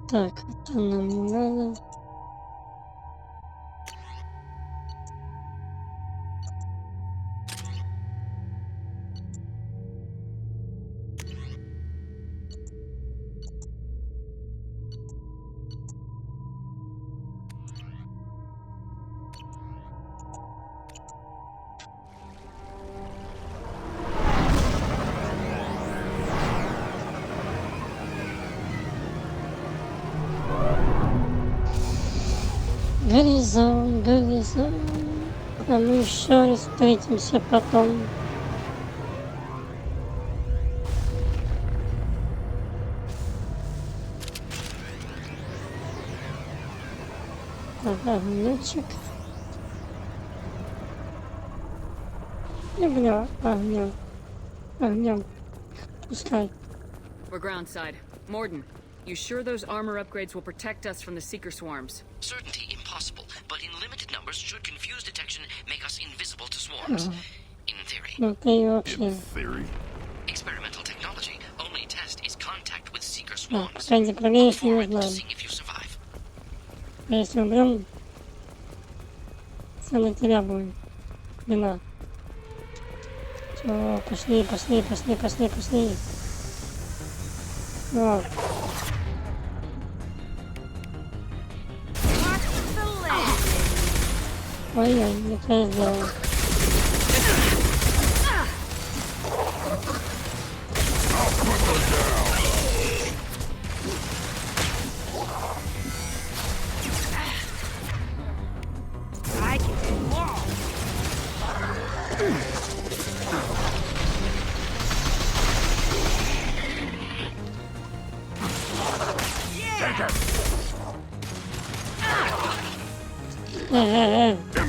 Так, это нам не надо. Горизонт, горизонт. А мы еще раз встретимся потом. Огнючек. Люблю огнем. Огнем. Пускай. We're groundside. Morden, you sure those armor upgrades will protect us from the Seeker swarms? Certainty impossible, but in limited numbers should confuse detection, make us invisible to swarms. In theory. Ну ты вообще. In theory. Experimental technology. Only test is contact with Seeker А, swarms. кстати, проверить не Forward to знаю. see if you survive. Если умрем, все на тебя будет. Вина. Все, пошли, пошли, пошли, пошли, пошли. Вот. Ой-ой, не то я сделал.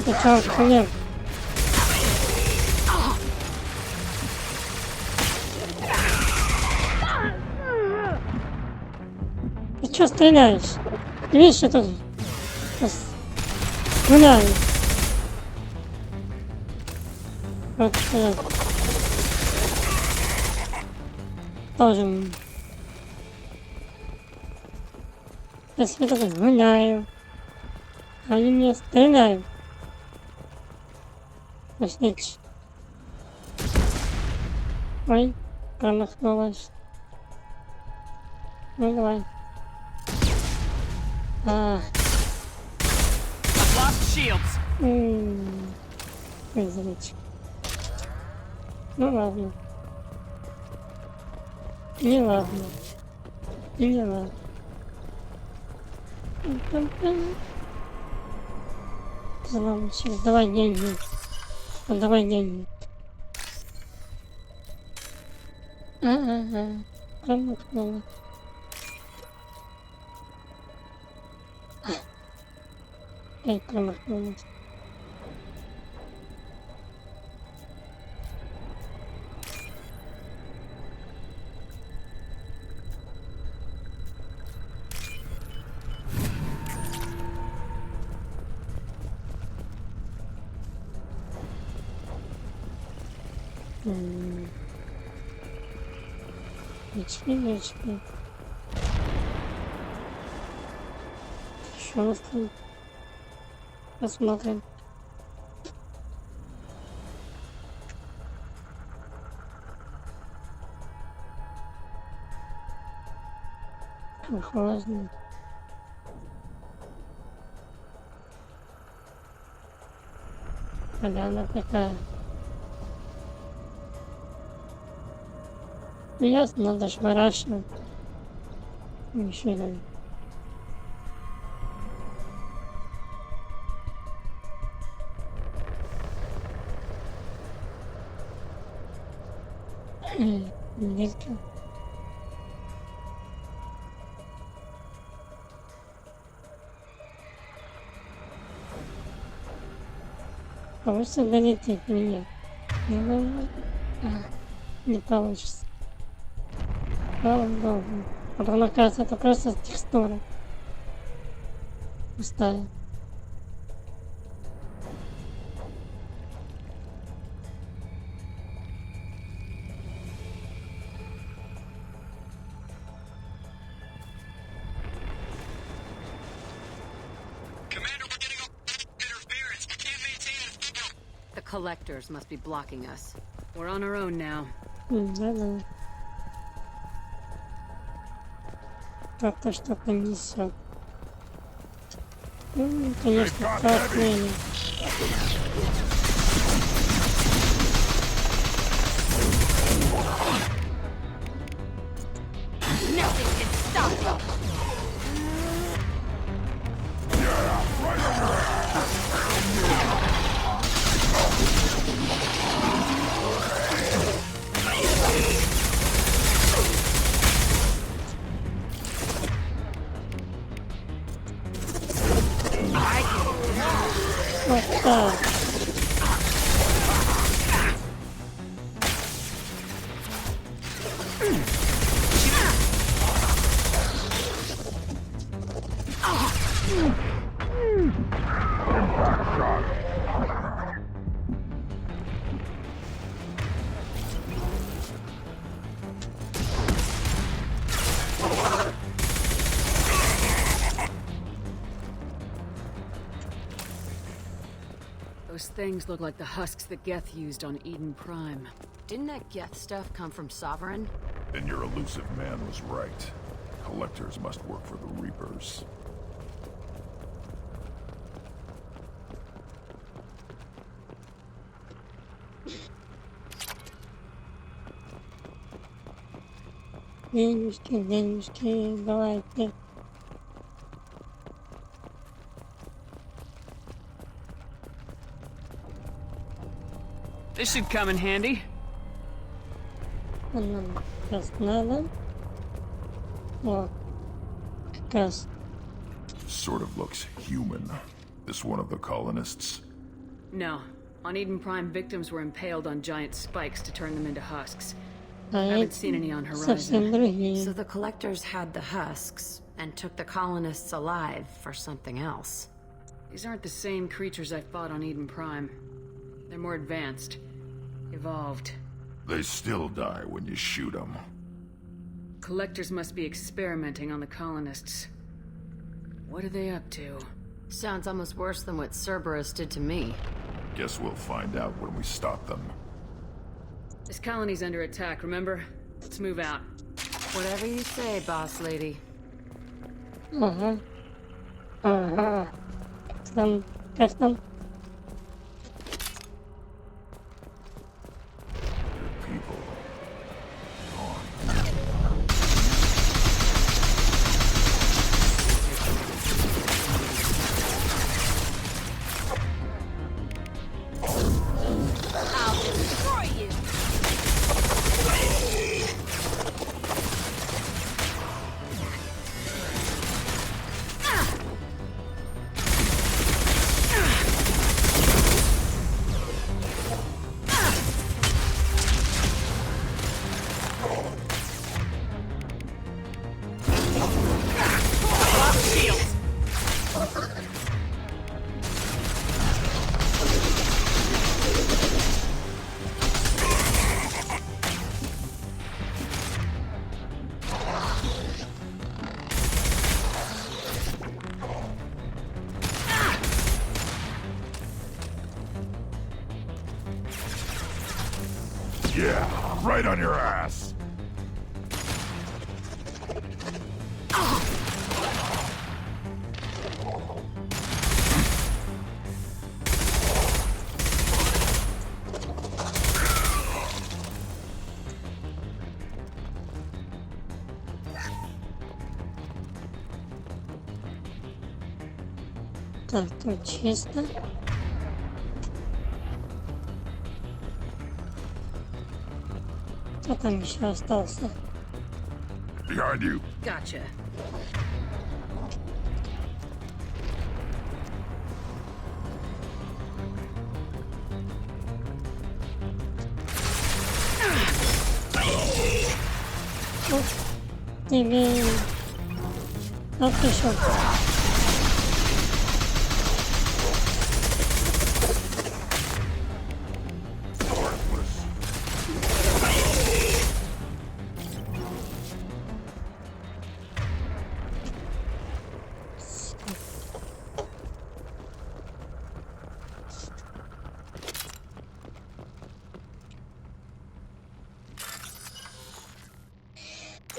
Ты чё, хуйня? Ты чё стреляешь? Ты видишь, что тут гуляю? Вот, тоже. Если я тут гуляю, они мне стреляют. Пошлите. Ой, промахнулась. Ну давай. Извините. Ну ладно. Не ладно. Не ладно. Взломчик, давай деньги. Давай деньги. Промахнула. Эй, промахнулась. Лечи. Что у нас там? Посмотрим. Холодно. Поляна такая. Ясно, надо ж выращивать. Еще один. Нельзя. Получится долететь или нет? Не получится. Долго. Потом, оказывается, это просто текстура. Пустая. The collectors must be blocking us. We're on our own now. Да. Как-то что-то несет. Конечно, красный. Nothing can stop you. Those things look like the husks that Geth used on Eden Prime. Didn't that Geth stuff come from Sovereign? Then your elusive man was right. Collectors must work for the Reapers. Денежки, давайте. This should come in handy. Сейчас надо. О, как раз. Sort of looks human. This one of the colonists? No. On Eden Prime, victims were impaled on giant spikes to turn them into husks. I haven't seen any on Horizon. So the collectors had the husks and took the colonists alive for something else. These aren't the same creatures I fought on Eden Prime. They're more advanced. Evolved. They still die when you shoot them. Collectors must be experimenting on the colonists. What are they up to? Sounds almost worse than what Cerberus did to me. Guess we'll find out when we stop them. This colony's under attack, remember? Let's move out. Whatever you say, boss lady. Custom. Yeah, right on your ass. Так, тут чисто. Кто там еще остался? Behind you. Gotcha. Тебе... Вот еще.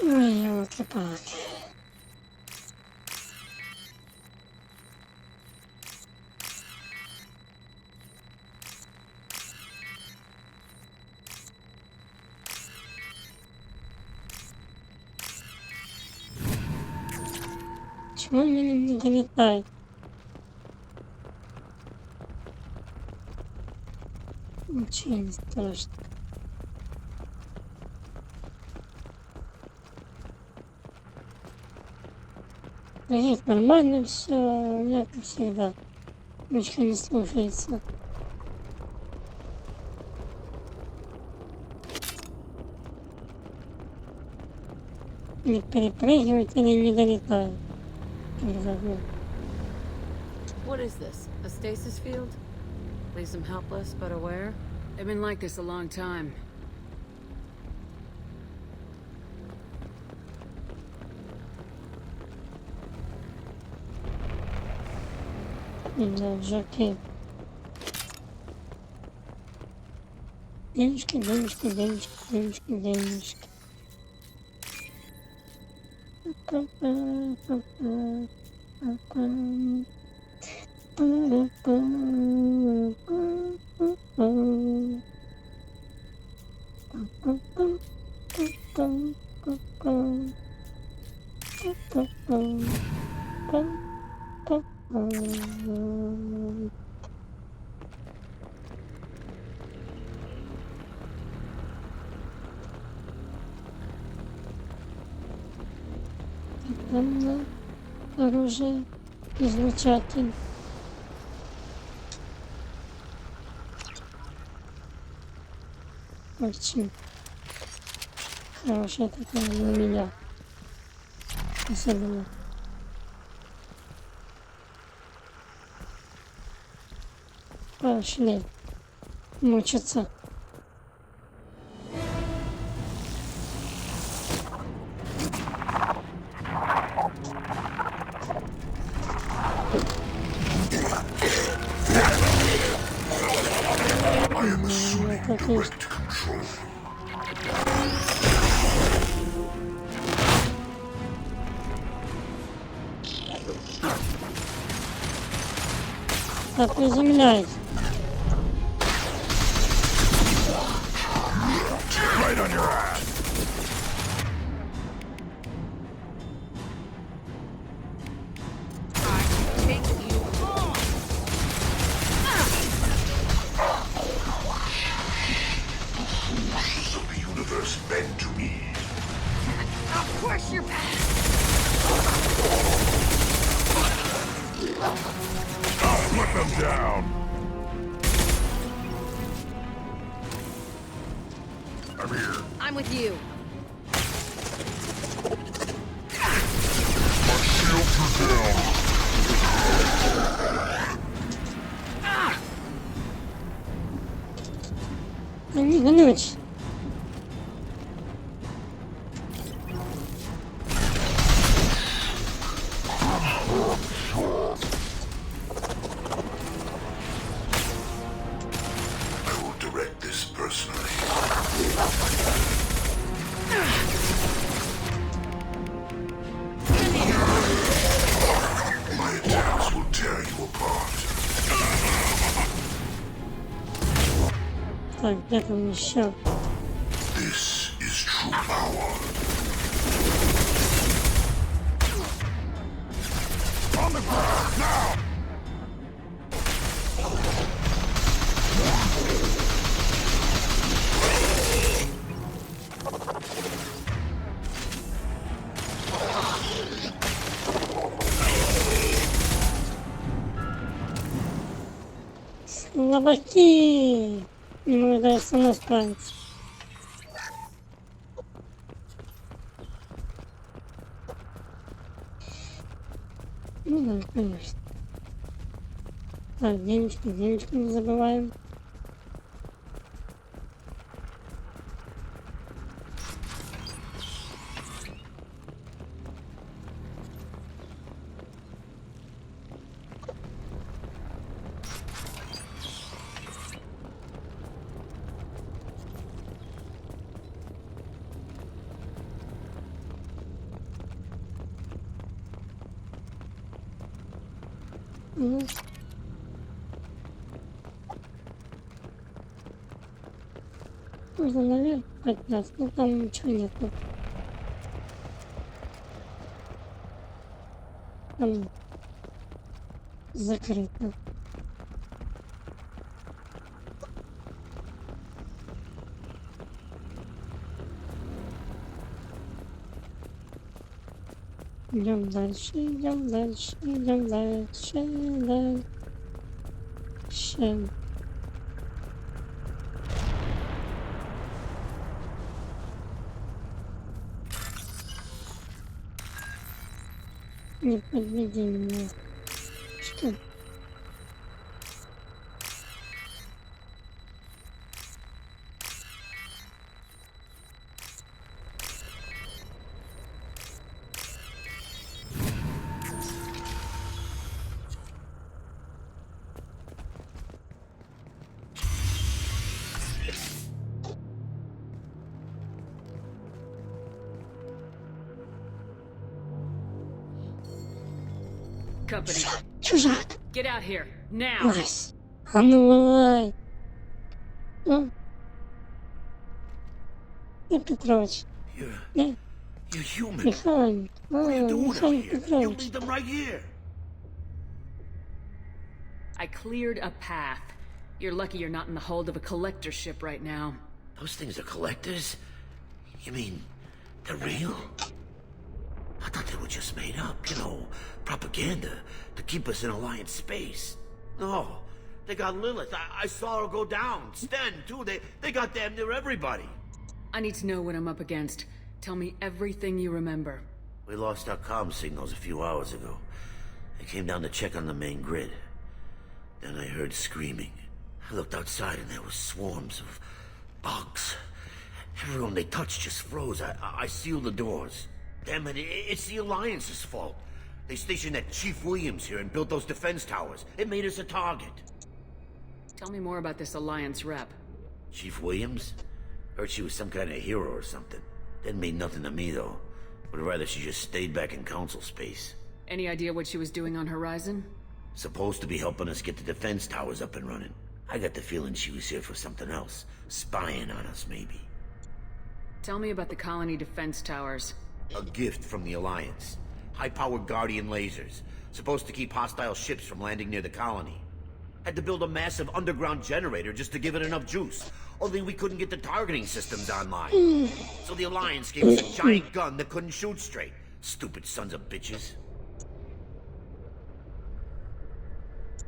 Ой, елки-палки. Чего мне не долетает? Ничего не страшно. Лежит нормально все, я как всегда. Ничего не слушается. Не перепрыгивает или не долетает. What is this? A stasis field? Leaves them helpless but aware? They've been like this a long time. Да, жаки. Денежки, денежки, денежки, денежки, денежки. Оружие, излучатель. Очень хорошая такая для меня. Особенно. Пошли мучиться. Direct control. Так приземляйся. Right on your ass. Bend to me. Of course you're back. Put them down. I'm here. I'm with you. My shields are down. Глючь. Так, где там еще? This is true power. On the ground now. Слабаки! Ему удается сама справиться. Ну да, конечно. Так, денежки, денежки не забываем. Ну. Можно наверх подняться, но там ничего нету. Там закрыто. Идем дальше, идем дальше, идем дальше, дальше. Не подведи меня. Что? Company. Чужак. Get out here now. Масс. А ну давай. Петрович. You're human. Михаил. What are you doing out Михаил here? You Петрович. leave them right here. I cleared a path. You're lucky you're not in the hold of a collector ship right now. Those things are collectors? You mean, they're real? I thought they were just made up, you know, propaganda to keep us in Alliance space. No, they got Lilith. I saw her go down. Sten, too. They got damn near everybody. I need to know what I'm up against. Tell me everything you remember. We lost our comm signals a few hours ago. I came down to check on the main grid. Then I heard screaming. I looked outside and there were swarms of bugs. Everyone they touched just froze. I sealed the doors. Damn it, it's the Alliance's fault. They stationed that Chief Williams here and built those defense towers. It made us a target. Tell me more about this Alliance rep. Chief Williams? Heard she was some kind of hero or something. Didn't mean nothing to me, though. Would rather she just stayed back in Council space. Any idea what she was doing on Horizon? Supposed to be helping us get the defense towers up and running. I got the feeling she was here for something else. Spying on us, maybe. Tell me about the colony defense towers. A gift from the Alliance. High-powered Guardian lasers. Supposed to keep hostile ships from landing near the colony. Had to build a massive underground generator just to give it enough juice. Only we couldn't get the targeting systems online. So the Alliance gave us a giant gun that couldn't shoot straight. Stupid sons of bitches.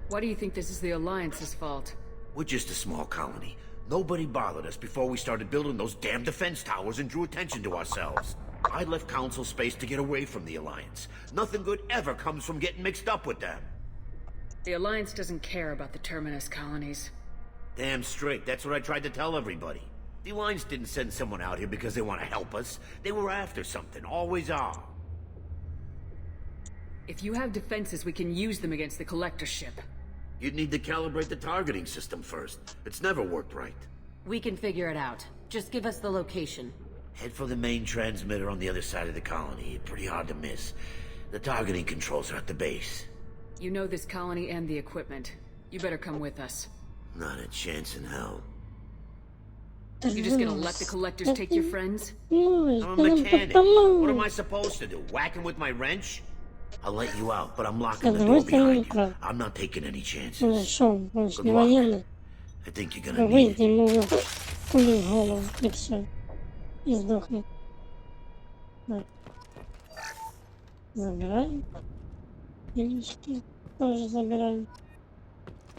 Why do you think this is the Alliance's fault? We're just a small colony. Nobody bothered us before we started building those damn defense towers and drew attention to ourselves. I left Council space to get away from the Alliance. Nothing good ever comes from getting mixed up with them. The Alliance doesn't care about the Terminus colonies. Damn straight, that's what I tried to tell everybody. The Alliance didn't send someone out here because they want to help us. They were after something, always are. If you have defenses, we can use them against the Collector ship. You'd need to calibrate the targeting system first. It's never worked right. We can figure it out. Just give us the location. Head for the main transmitter on the other side of the colony. Pretty hard to miss. The targeting controls are at the base. You know this colony and the equipment. You better come with us. Not a chance in hell. You just gonna let the Collectors take your friends? I'm a mechanic. What am I supposed to do? Whack him with my wrench? I'll let you out, but I'm locking the door behind you. I'm not taking any chances. Good luck. I think you're gonna need it. ему пулю в голову, и все. И сдохнет. Так. Забираем. Пилечки тоже забираем.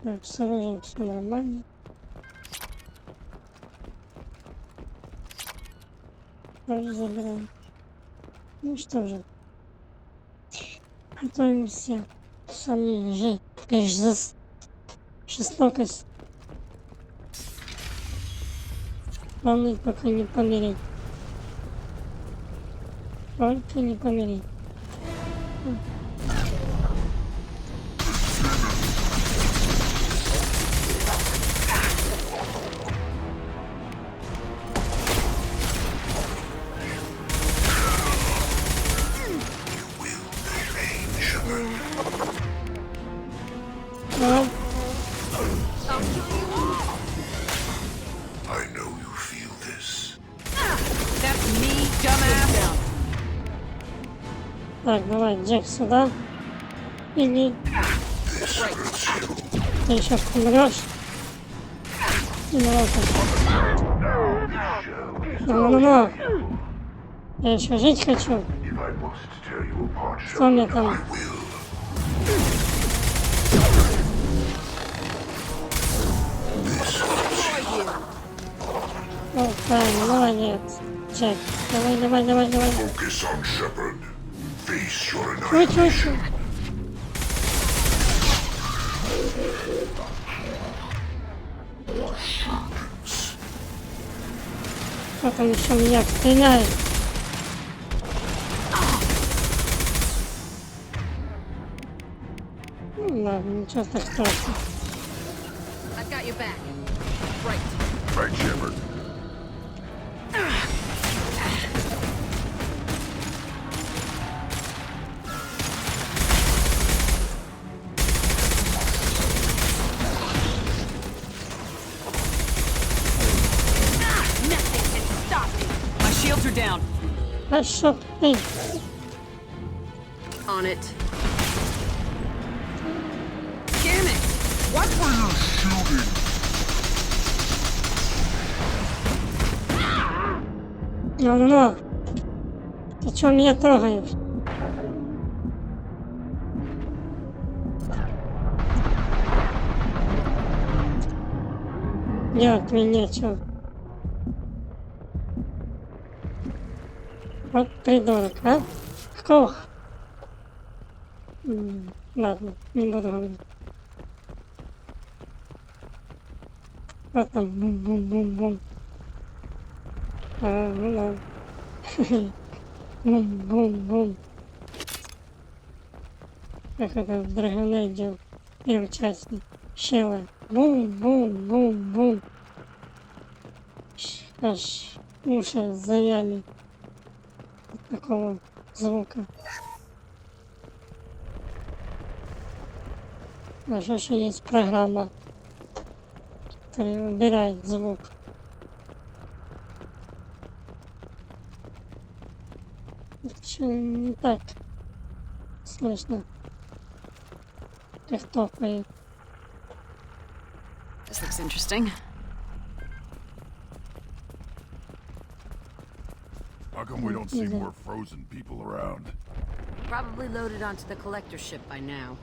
Так, с оружием все нормально. Тоже забираем. Ну что же. Готовимся сами же, конечно, за жестокость. Главное только не помереть. Только не помереть. I know you feel this. That's me, dumbass. Так, давай, Джек, сюда. Или ты еще помрешь. И давай так. Ну-ну-ну. Я еще жить хочу. If I must tear you apart, Что мне Shepard, там? I will. О, правильно, молодец. Джек, давай, давай, давай, давай. Focus on Shepard. Face your Чуть-чуть. Кто там еще меня стреляет? Ну ладно, ничего так страшного. I've got your back. Right. Right, Shepard. Nothing can stop me. My shields are down. А шо ты? On it. Damn it! What were you shooting? Ну, ты чё меня трогаешь? Делать мне нечего. Вот придурок, а? Кох. Ладно, не буду говорить. Вот там бум-бум-бум-бум. А, ну да. Бум-бум-бум. Как это в Драгонейде и участник. Щелы. Бум-бум-бум-бум. Аж уши завяли от такого звука. Даже что есть программа, которая убирает звук. Что не так слышно, как топает. This looks interesting. How come we don't see more frozen people around? Probably loaded onto the collector ship by now.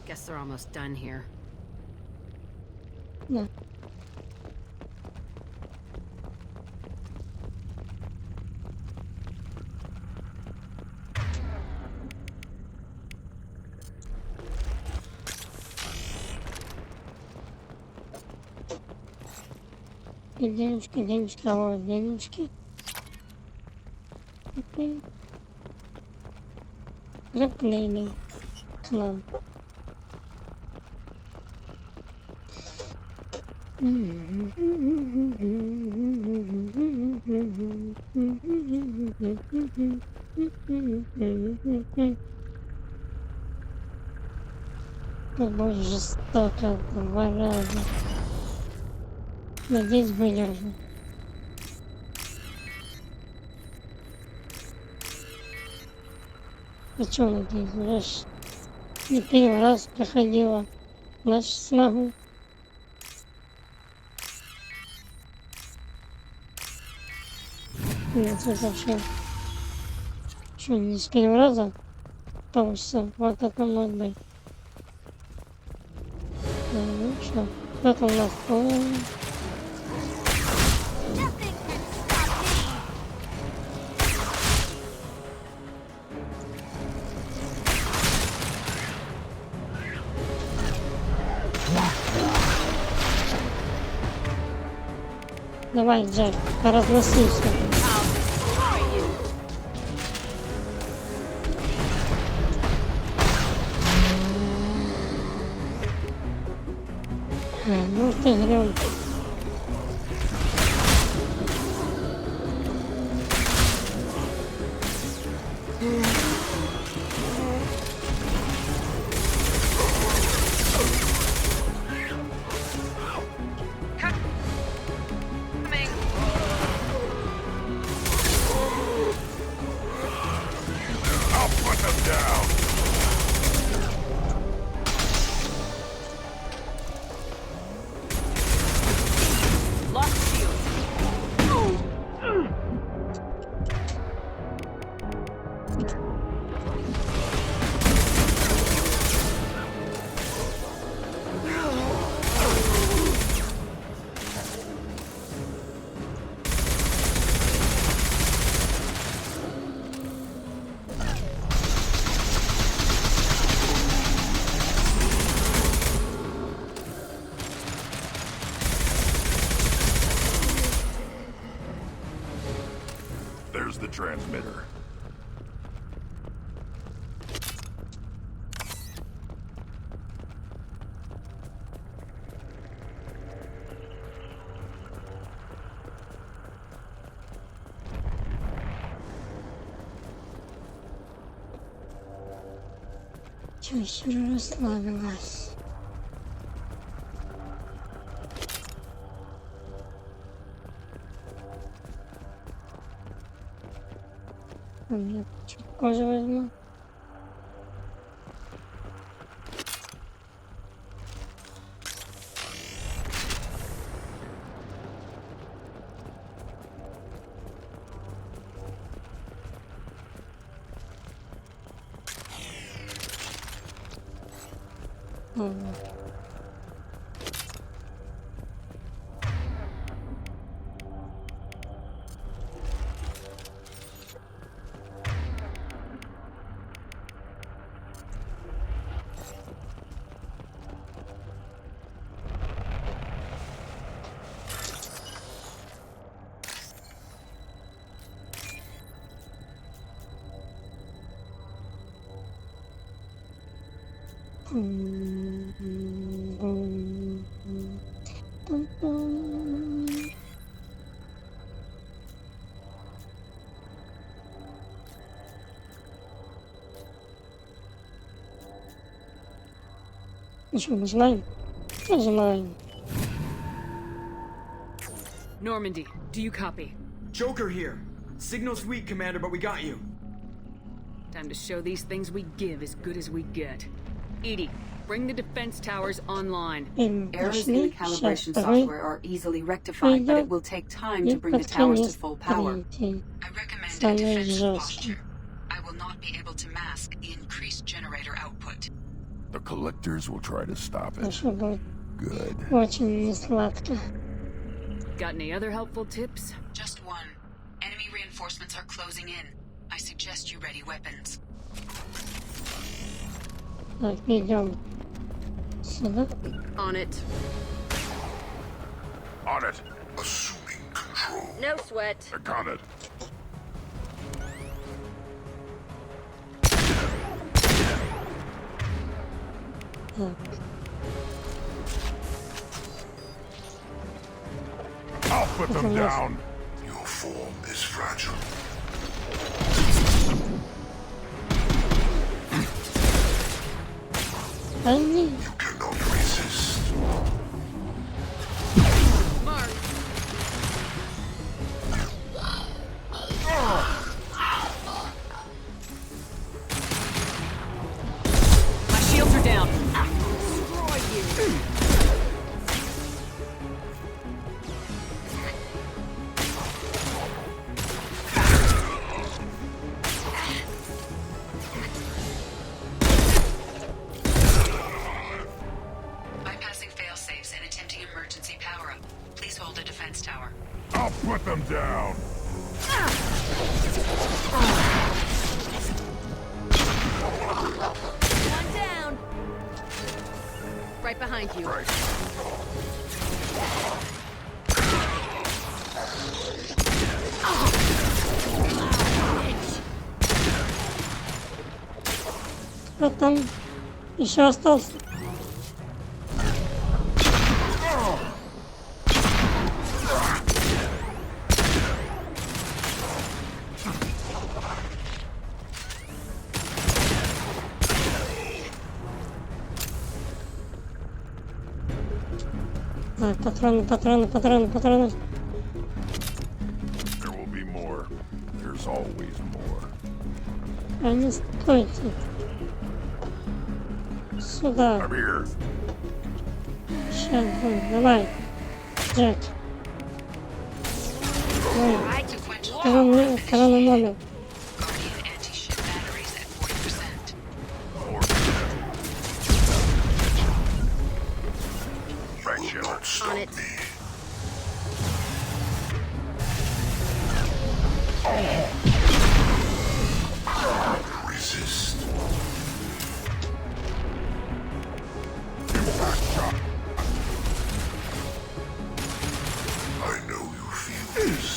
Guess they're almost done here. Да. И денежки, денежки, а вот денежки. Окей. Приплыли к нам. Как будет жестоко, два раза. Надеюсь, выдержу. А чё надеюсь? Я ж не первый раз проходила наш смогу. Нет, это что, не с первого раза получится? Вот это может быть. Ну что, кто-то у нас полный. Давай, Джек, разносился. Ну ты грём. the transmitter. Чуть расслабилась. Я чуть кожу возьму. Что, нажимаем? Нажимаем. Normandy, do you copy? Joker here. Signal's weak, Commander, but we got you. Time to show these things we give as good as we get. Edie, bring the defense towers online. Errors in the calibration software are easily rectified, but it will take time to bring the towers to full power. I recommend a defensive posture. I will not be able to mask the increased generator output. The collectors will try to stop it. Good. Очень несладко. Got any other helpful tips? Just one. Enemy reinforcements are closing in. I suggest you ready weapons. Так, идем сюда. On it. On it. Assuming control. No sweat. I got it. I'll put them down. Your form is fragile. You cannot resist. Mark. My shields are down. Destroy you. I'll put them down. One down. Right behind you. Right. Кто там еще остался? Патроны. There will be more. There's always more. А не стойте. Сюда. I'm here. Сейчас, давай. Джек. Корона номер. On it. Resist. I know you feel this.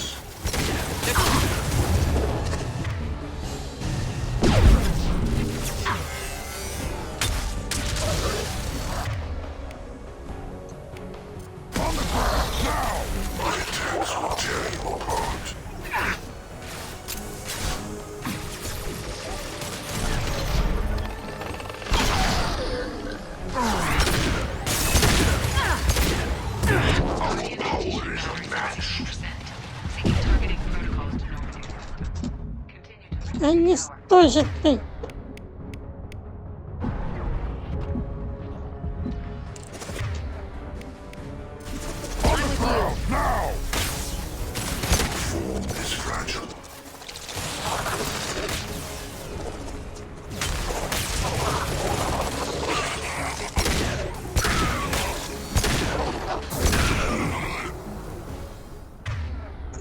Да не стой же ты!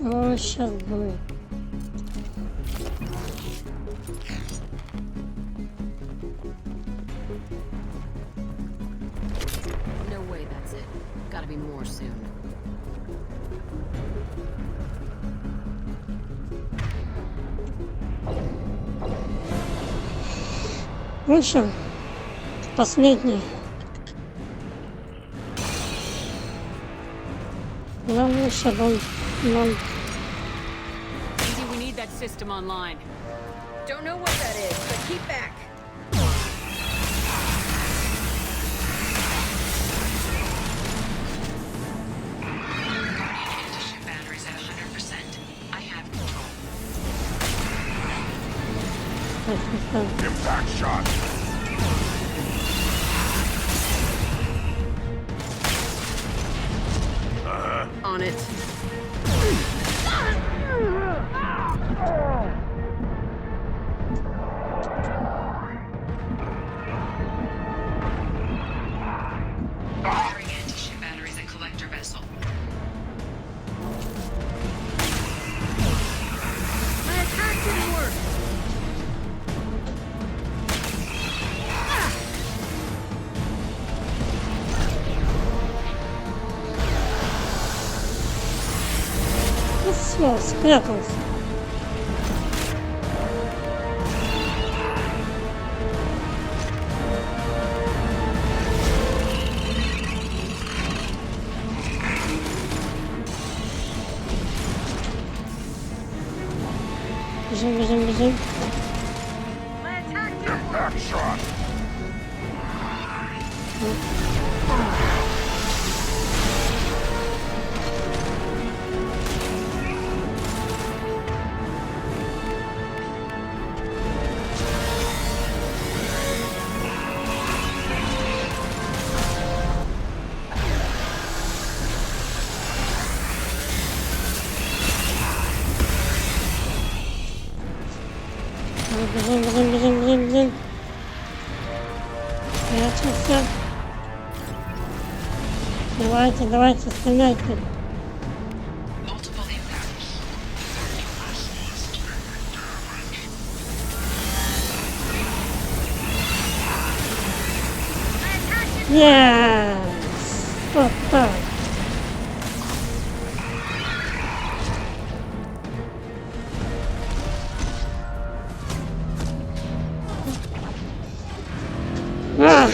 О, сейчас будет. No way that's it. Gotta be more soon. Лучше последний. Нам лучше был нам. Easy, we need that system online. Don't know what that is, but keep back. Batteries at 100%. I have control. Impact shot. On it. Firing anti-ship batteries at collector vessel. My attack didn't work. Все, спрятался. Бежим, бежим, бежим. Impact shot. Бежим, бежим, бежим, бежим, бежим. Прячемся. Давайте, давайте, стреляйте. Multiple impacts. Yes! Вот так. А!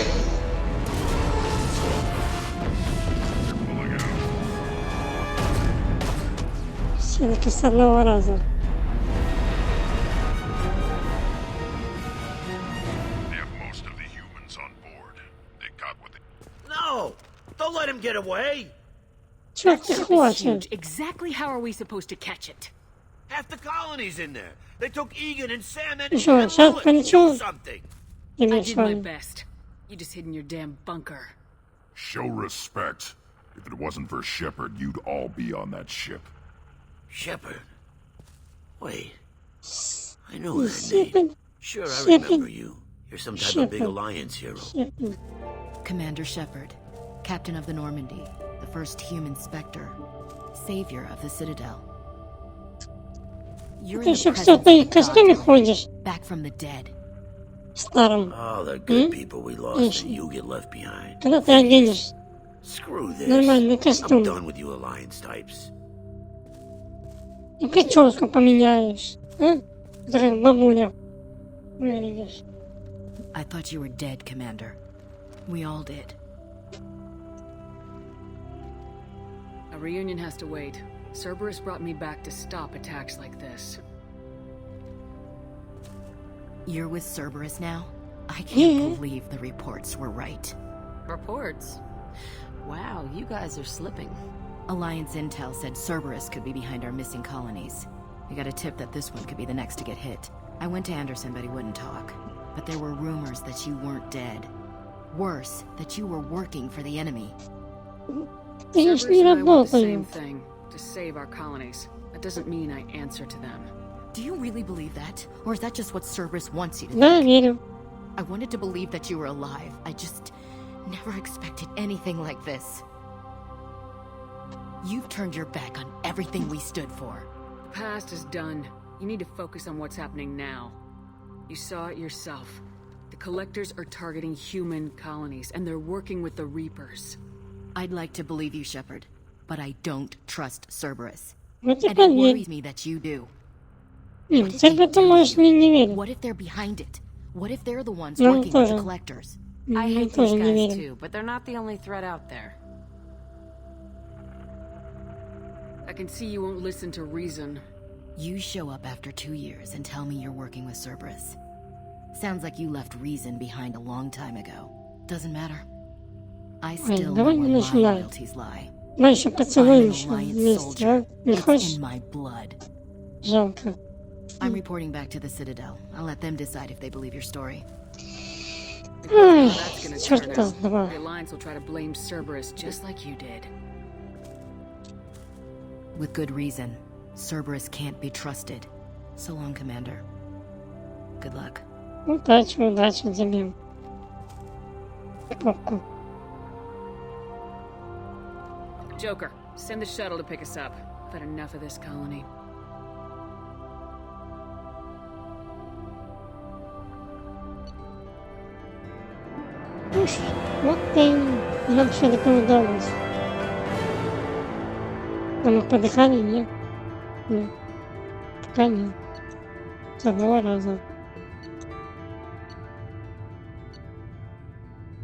Все-таки с одного раза. No! Don't let him get away! Чё ты Ship is хочешь? huge. Exactly how are we supposed to catch it? Half the colony's in there. They took Egan and Sam and Ещё, and сейчас Lilith. полечу. Do something. I Или did my что? best. You just hid in your damn bunker. Show respect. If it wasn't for Shepard, you'd all be on that ship. Shepard? Wait. I know that Shepard? name. Sure, I Shepard? remember you. You're some type of big Shepard. Alliance hero. Shepard. Commander Shepard, Captain of the Normandy, the first human Spectre, Savior of the Citadel. You're Ты in еще the все presence ты в of костюме God, ходишь, back from the dead. старом. All the good М? people we lost, Ишь, and you get left behind. когда ты оденешь Screw this. нормальный I'm костюм done with you Alliance types. и прическу поменяешь, а? Которая бабуля выглядишь. I thought you were dead, Commander. We all did. A reunion has to wait. Cerberus brought me back to stop attacks like this. You're with Cerberus now? I can't believe the reports were right. Reports? Wow, you guys are slipping. Alliance intel said Cerberus could be behind our missing colonies. We got a tip that this one could be the next to get hit. I went to Anderson, but he wouldn't talk. But there were rumors that you weren't dead. Worse, that you were working for the enemy. Cerberus and I want the same thing, to save our colonies. That doesn't mean I answer to them. Do you really believe that? Or is that just what Cerberus wants you to think? I wanted to believe that you were alive. I just never expected anything like this. You've turned your back on everything we stood for. The past is done. You need to focus on what's happening now. You saw it yourself. The Collectors are targeting human colonies, and they're working with the Reapers. I'd like to believe you, Shepard, but I don't trust Cerberus. Вот And это it нет. worries me that you do. Тебе ты можешь мне не верить. What if they're behind it? What if they're the ones Ну, working with the тоже. Collectors? I Ну, hate тоже these не guys верю. too, but they're not the only threat out there. I can see you won't listen to reason. You show up after 2 years and tell me you're working with Cerberus. Sounds like you left reason behind a long time ago. Doesn't matter. I still know давай не where my начинай. loyalties lie. Давай еще I'm поцелуемся an Alliance вместе, а? soldier. Не It's хочешь? in my blood. Жалко. I'm reporting back to the Citadel. I'll let them decide if they believe your story. Ай, That's gonna черт turn с out. два. The Alliance will try to blame Cerberus just like you did. With good reason. Cerberus can't be trusted. So long, Commander. Good luck. Удачи, удачи тебе. Попку. Joker, send the shuttle to pick us up. I've had enough of this colony. Вот ты нам все-таки удалось. А мы подыхали, нет? Нет. Пока нет. С одного раза.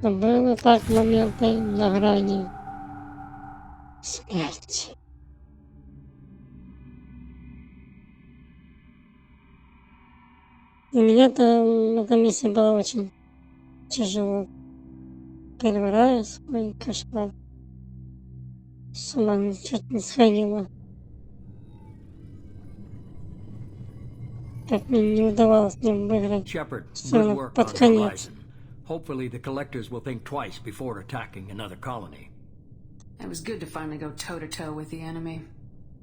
Но было так моменты на грани смерти. Для меня-то эта миссия была очень тяжело. Первый раз, ой, кошмар. С ума чуть не сходила. Как мне не удавалось мне выиграть. Shepard, good Особенно work под on конец. Horizon. Hopefully the Collectors will think twice before attacking another colony. It was good to finally go toe-to-toe with the enemy.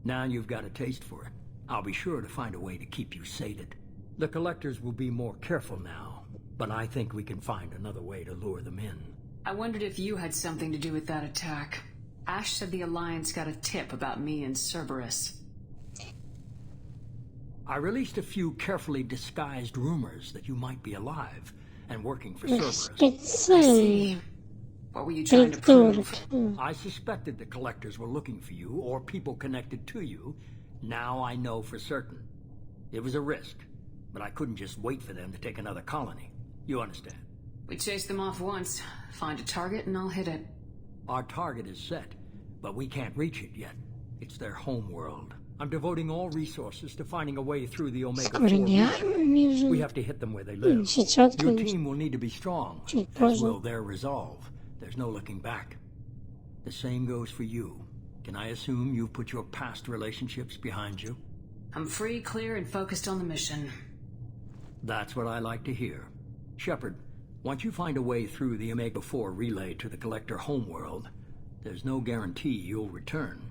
Now you've got a taste for it. I'll be sure to find a way to keep you sated. The Collectors will be more careful now, but I think we can find another way to lure them in. I wondered if you had something to do with that attack. Ash said the Alliance got a tip about me and Cerberus. I released a few carefully disguised rumors that you might be alive and working for Cerberus. Специально. What were you trying to prove? I suspected the Collectors were looking for you or people connected to you. Now I know for certain. It was a risk, but I couldn't just wait for them to take another colony. You understand? We chased them off once. Find a target and I'll hit it. Our target is set, but we can't reach it yet. It's their home world. I'm devoting all resources to finding a way through the Omega 4. We have to hit them where they live. Your team will need to be strong, as will their resolve. There's no looking back. The same goes for you. Can I assume you've put your past relationships behind you? I'm free, clear, and focused on the mission. That's what I like to hear. Shepard, once you find a way through the Omega 4 relay to the Collector homeworld, there's no guarantee you'll return.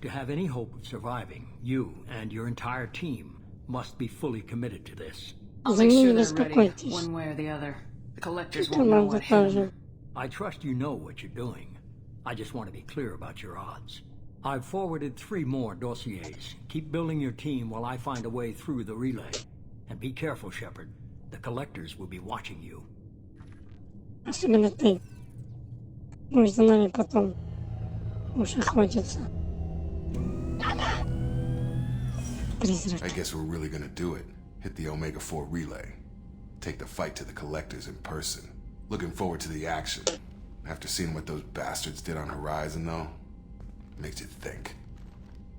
To have any hope of surviving, you and your entire team must be fully committed to this. I'll make sure they're ready, one way or the other. The Collectors won't know what hit them. I trust you know what you're doing. I just want to be clear about your odds. I've forwarded 3 more dossiers. Keep building your team while I find a way through the relay. And be careful, Shepard. The Collectors will be watching you. Особенно ты. Будешь за нами потом. Уж охотиться. I guess we're really gonna do it. Hit the Omega 4 relay. Take the fight to the Collectors in person. Looking forward to the action. After seeing what those bastards did on Horizon, though, makes you think.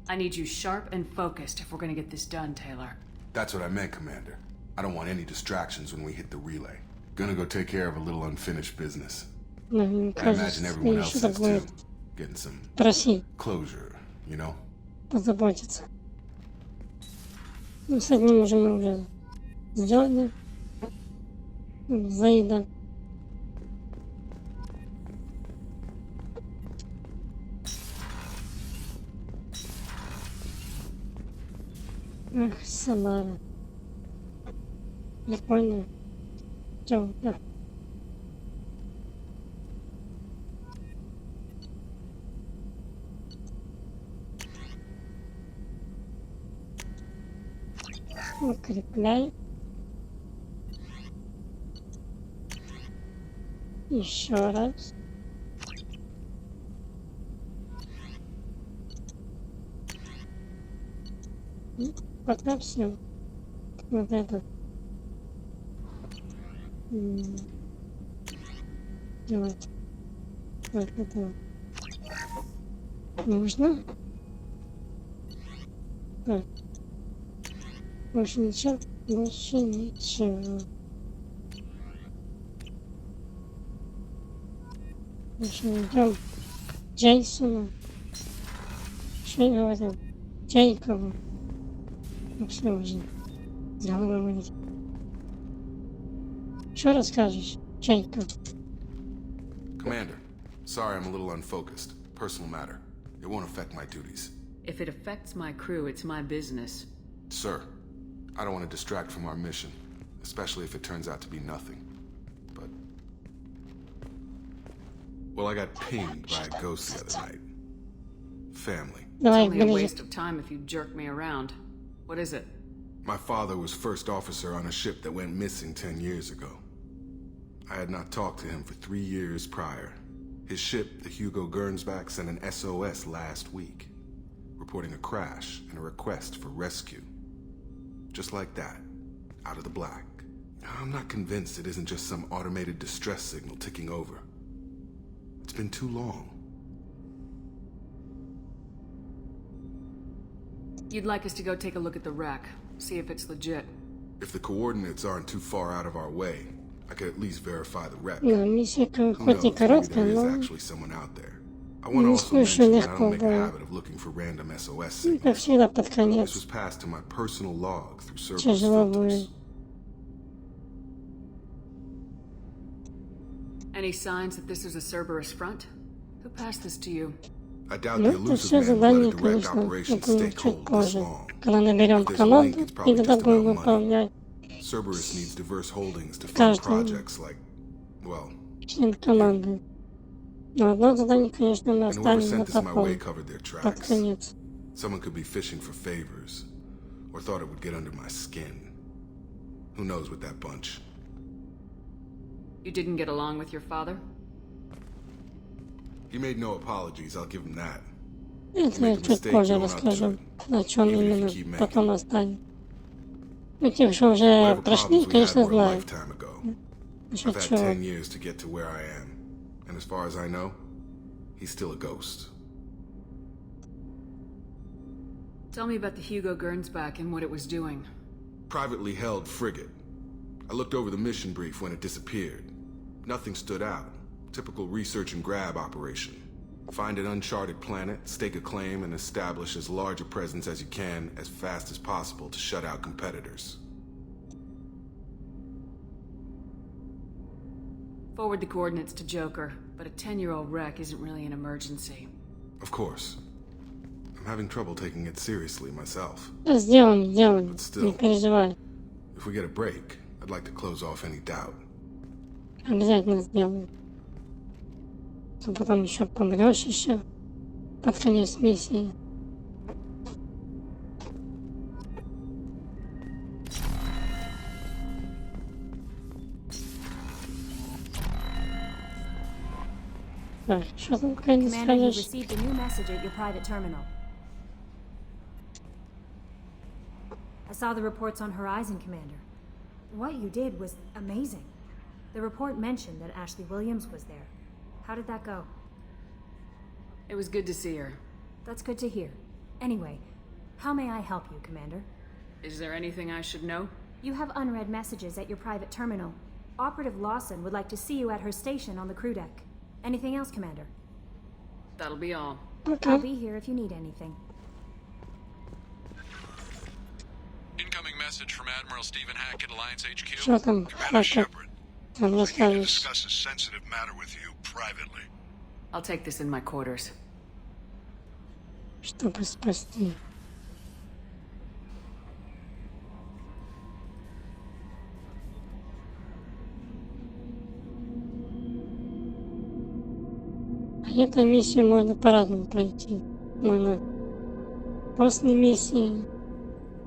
I need you sharp and focused if we're gonna get this done, Taylor. That's what I meant, Commander. I don't want any distractions when we hit the relay. Gonna go take care of a little unfinished business. I imagine everyone else is too. Getting some closure, you know? Позаботиться. Ну, с одним уже мы уже сделали. Заеда. Ах, Самара. Прикольно. Чё, да. Укрепляй. Еще раз. И пока все. Вот это. Делать. Вот это. Нужно. Так. Больше ничего. Больше ничего. Больше идем к Джейсону. Что я говорил? Джейкову. Ну все уже. С головы вылетит. Что расскажешь, Джейков? Commander, sorry I'm a little unfocused. Personal matter. It won't affect my duties. If it affects my crew, it's my business. Sir, I don't want to distract from our mission, especially if it turns out to be nothing. But... well, I got pinged by a ghost the other night. Family. It's only a waste of time if you jerk me around. What is it? My father was first officer on a ship that went missing 10 years ago. I had not talked to him for 3 years prior. His ship, the Hugo Gernsback, sent an SOS last week, reporting a crash and a request for rescue. Just like that, out of the black. I'm not convinced it isn't just some automated distress signal ticking over. It's been too long. You'd like us to go take a look at the wreck, see if it's legit. If the coordinates aren't too far out of our way, I could at least verify the wreck. Ну, миссия хоть и короткая, но actually someone out there. I want to also mention that I don't make a habit of looking for random SOS signals. как всегда под This конец. was passed to my personal log through Cerberus Тяжело filters. будет. Any signs that this is a Cerberus front? Who passed this to you? I doubt Ну, the это все elusive man will задание, let a direct конечно, operation это take чуть hold this позже. long. Когда наберем If there's a команду, link, it's и probably тогда just будем about money. выполнять. Cerberus needs diverse holdings to fund Каждый projects like, well, член команды. Но одно задание, конечно, мы and whoever оставим на sent this my way потом, covered their под tracks. конец. Someone could be fishing for favors, or thought it would get under my skin. Who knows with that bunch? You didn't get along with your father? He made no apologies, I'll give him that. Это я чуть позже расскажу, о чем именно потом останется. Ну, те, что уже Whatever прошли, problems we had конечно, were a знают. lifetime ago. Насчет I've had чего. 10 years to get to where I am. And as far as I know, he's still a ghost. Tell me about the Hugo Gernsback and what it was doing. Privately held frigate. I looked over the mission brief when it disappeared. Nothing stood out. Typical research and grab operation. Find an uncharted planet, stake a claim, and establish as large a presence as you can as fast as possible to shut out competitors. Forward the coordinates to Joker, but a 10-year-old wreck isn't really an emergency. Of course. I'm having trouble taking it seriously myself. Сделаем, не переживай. If we get a break, I'd like to close off any doubt. Обязательно сделаем. А потом еще помрешь еще под конец миссии. Так, что там, Кэнди, Commander, you скажешь? received a new message at your private terminal. I saw the reports on Horizon, Commander. What you did was amazing. The report mentioned that Ashley Williams was there. How did that go? It was good to see her. That's good to hear. Anyway, how may I help you, Commander? Is there anything I should know? You have unread messages at your private terminal. Operative Lawson would like to see you at her station on the crew deck. Anything else, Commander? That'll be all. Okay. I'll be here if you need anything. Incoming message from Admiral Stephen Hackett, Alliance HQ. Что там, Hackett? Там расскажешь. Discuss a sensitive matter with you privately. I'll take this in my quarters. Чтобы спасти. Эту миссию можно по-разному пройти. Можно после миссии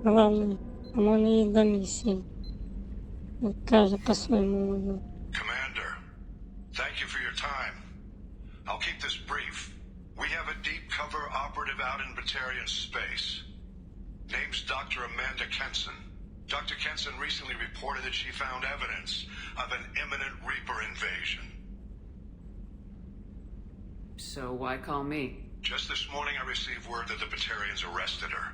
главной, а можно и до миссии. Каждый по-своему можно. Commander, thank you for your time. I'll keep this brief. We have a deep cover operative out in Batarian space. Name's Dr. Amanda Kenson. Dr. Kenson recently reported that she found evidence of an imminent Reaper invasion. So why call me? Just this morning I received word that the Batarians arrested her.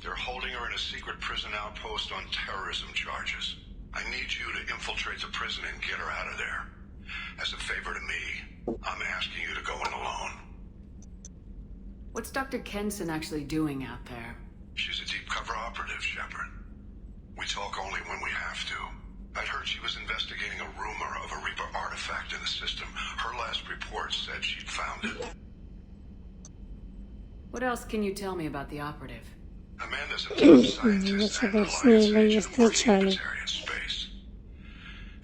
They're holding her in a secret prison outpost on terrorism charges. I need you to infiltrate the prison and get her out of there. As a favor to me, I'm asking you to go in alone. What's Dr. Kenson actually doing out there? She's a deep cover operative, Shepard. We talk only when we have to. I'd heard she was investigating a rumor of a Reaper artifact in the system. Her last report said she'd found it. What else can you tell me about the operative? Amanda's a top scientist and Alliance agent working in Batarian space.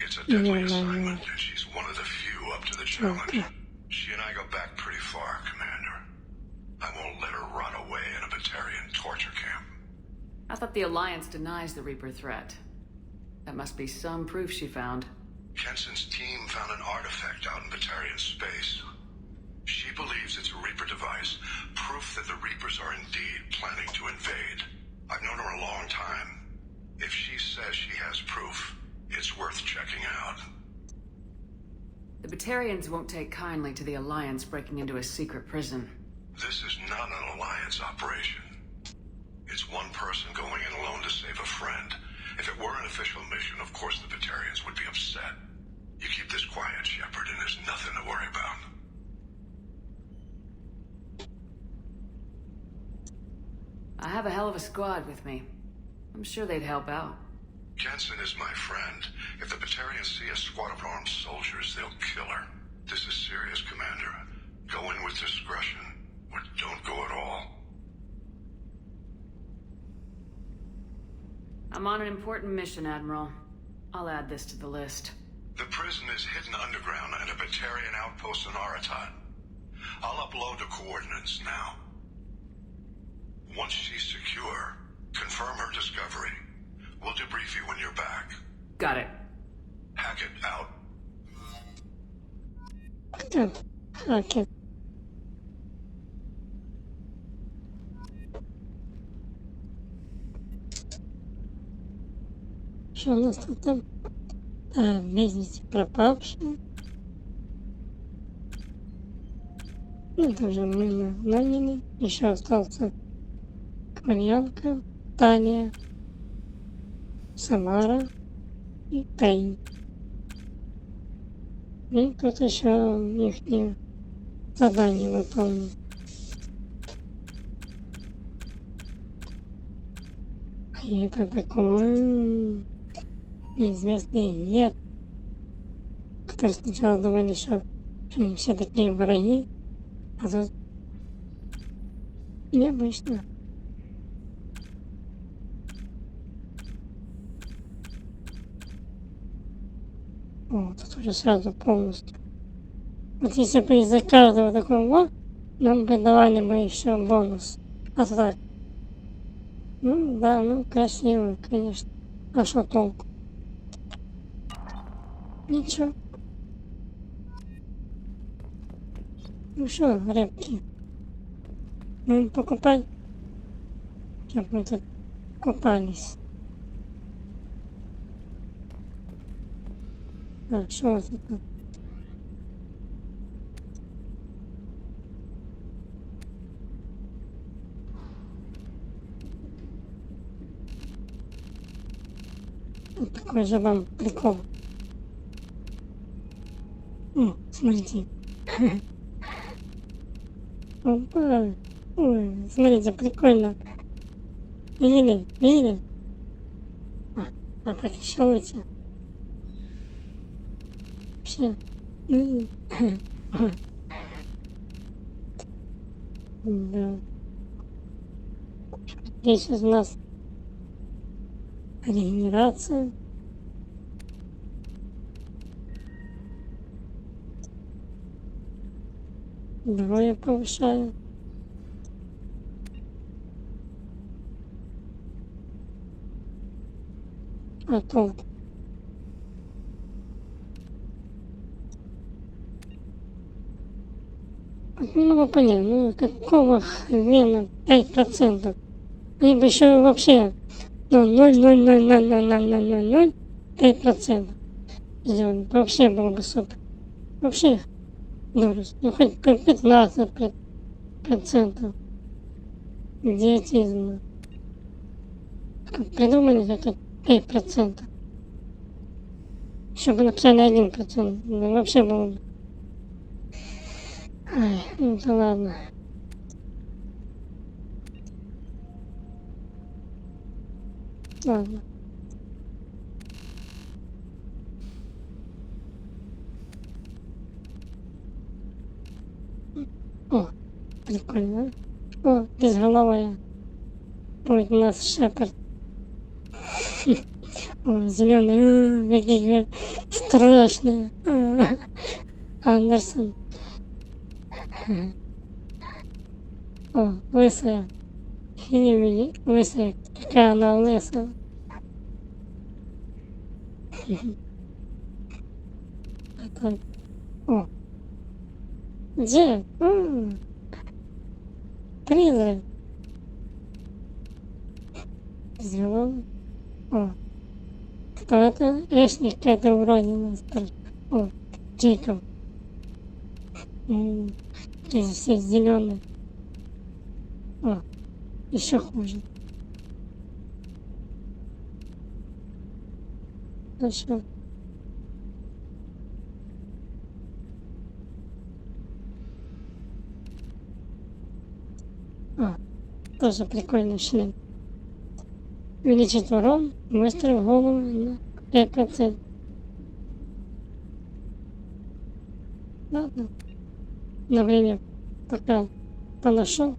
It's a deadly assignment, and she's one of the few up to the challenge. She and I go back pretty far, Commander. I won't let her rot away in a Batarian torture camp. I thought the Alliance denies the Reaper threat. That must be some proof she found. Kenson's team found an artifact out in Batarian space. She believes it's a Reaper device, proof that the Reapers are indeed planning to invade. I've known her a long time. If she says she has proof, it's worth checking out. The Batarians won't take kindly to the Alliance breaking into a secret prison. This is not an Alliance operation. It's one person going in alone to save a friend. If it were an official mission, of course the Batarians would be upset. You keep this quiet, Shepard, and there's nothing to worry about. I have a hell of a squad with me. I'm sure they'd help out. Kenson is my friend. If the Batarians see a squad of armed soldiers, they'll kill her. This is serious, Commander. Go in with discretion, or don't go at all. I'm on an important mission, Admiral. I'll add this to the list. The prison is hidden underground at a Batarian outpost in Aratat. I'll upload the coordinates now. Once she's secure, confirm her discovery. We'll debrief you when you're back. Got it. Hackett out. Okay. Что у нас тут там? Везите пропавшие. Это уже мы наняли. Еще остался Кварьянка, Таня, Самара и Тейн. И тут еще их задание выполнить. И это такой неизвестный нет, которые сначала думали, что они все такие враги, а тут необычно. О, тут уже сразу полностью. Вот если бы из-за каждого такого, нам бы давали бы еще бонус. А так. Ну да, ну красиво, конечно. А что толку? Ничего. Ну что, репки. Будем покупать, чтобы мы тут купались. А, что у вас тут? Вот такой же вам прикол. О, смотрите. Опа. Ой, смотрите, прикольно. Видели? Видели? А так еще лучше. Вообще. Да. Здесь у нас регенерация. Здоровье повышаю. А то не могу понять, ну какого хрена 5%? Либо еще вообще 0,000000005% сделали. Вообще было бы супер. Вообще, дурочь. Ну хоть 15%. Идиотизм. Как придумали это 5%. Еще бы написали 1%. Ну, вообще было бы. Ай, ну да ладно. Ладно. О, прикольно. О, безголовая. Будет у нас Шепард. О, зеленый, какие страшные. Андерсон. О, лысая. Химия, лысая. Какая она лысая. Так. О. Где? Призрак. Зеленый. О. Кто это? Эшник какая-то вроде нас. О, Джейкоб. Здесь все зеленые. О, еще хуже. Хорошо. А, тоже прикольный шлем. Увеличить урон, выстрел в голову на 5%. Ладно. На время пока поношу.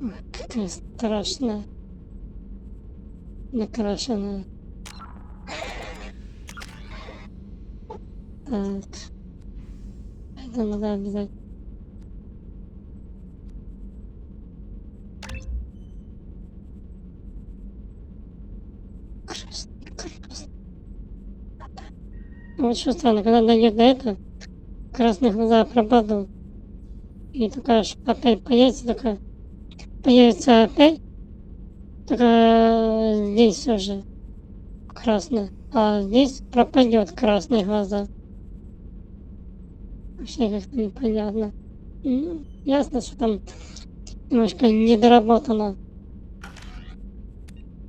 Ой, какая страшная. Накрашенная. Так. Это надо обязательно. Вот что странно, когда дойдет до этого, красные глаза пропадут. И такая опять появится, такая появится опять, только здесь уже красная, а здесь пропадет красные глаза. Вообще как-то непонятно. Ну, ясно, что там немножко недоработано.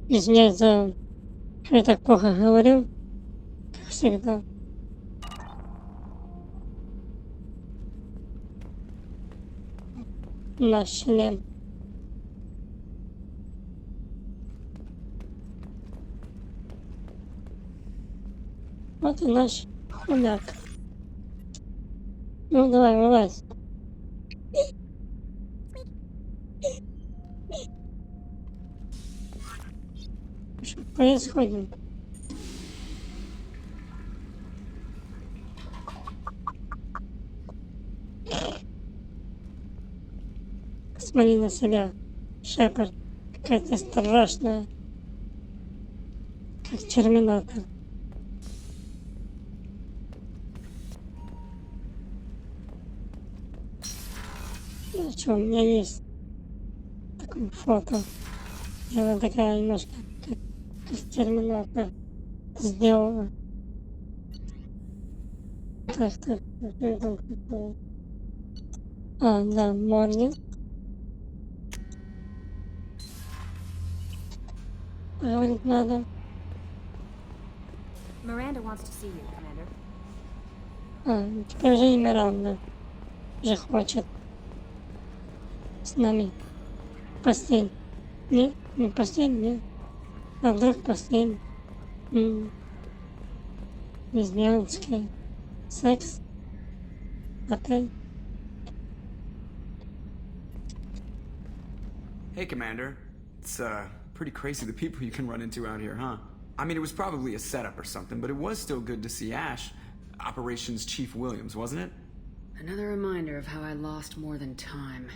Извиняюсь за что я так плохо говорю, как всегда. Наш член. Вот и наш худак. Ну давай, вылазь. Что происходит? Смотри на себя, Шепард. Какая-то страшная. Как терминатор. Ну что, у меня есть такое фото. И она такая немножко как терминатор сделала. Так, что там такое? А, да, морник. поговорить надо. Miranda wants to see you, Commander. Теперь уже и Миранда же хочет с нами постель. Нет, не постель, нет. А вдруг постель. Лесбиянский секс. Опять. Hey, Commander. It's, pretty crazy the people you can run into out here, huh? I mean, it was probably a setup or something, but it was still good to see Ash. Operations Chief Williams, wasn't it? Another reminder of how I lost more than time.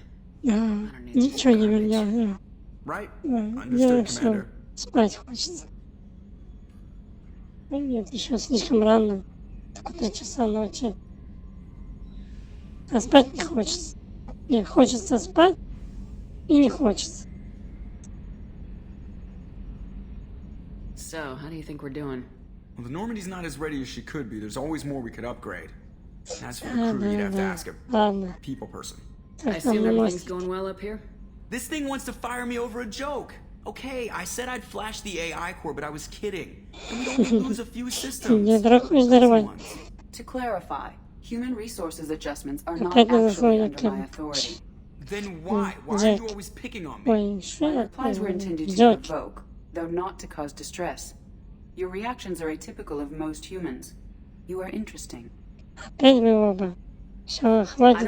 Ничего не вернется. Right? Я Understood, все, Commander. спать хочется. Нет, еще слишком рано. Только 3 часа ночи. А спать не хочется. Мне хочется спать и не хочется. So, how do you think we're doing? Well, the Normandy's not as ready as she could be. There's always more we could upgrade. As for the crew, you'd have to ask a people person. I assume everything's going well up here? This thing wants to fire me over a joke. Okay, I said I'd flash the AI core, but I was kidding. And we'd only lose a few systems. To clarify, human resources adjustments are not actually under my authority. Then why? Why are you always picking on me? My replies were intended to provoke, though not to cause distress. Your reactions are atypical of most humans. You are interesting. I don't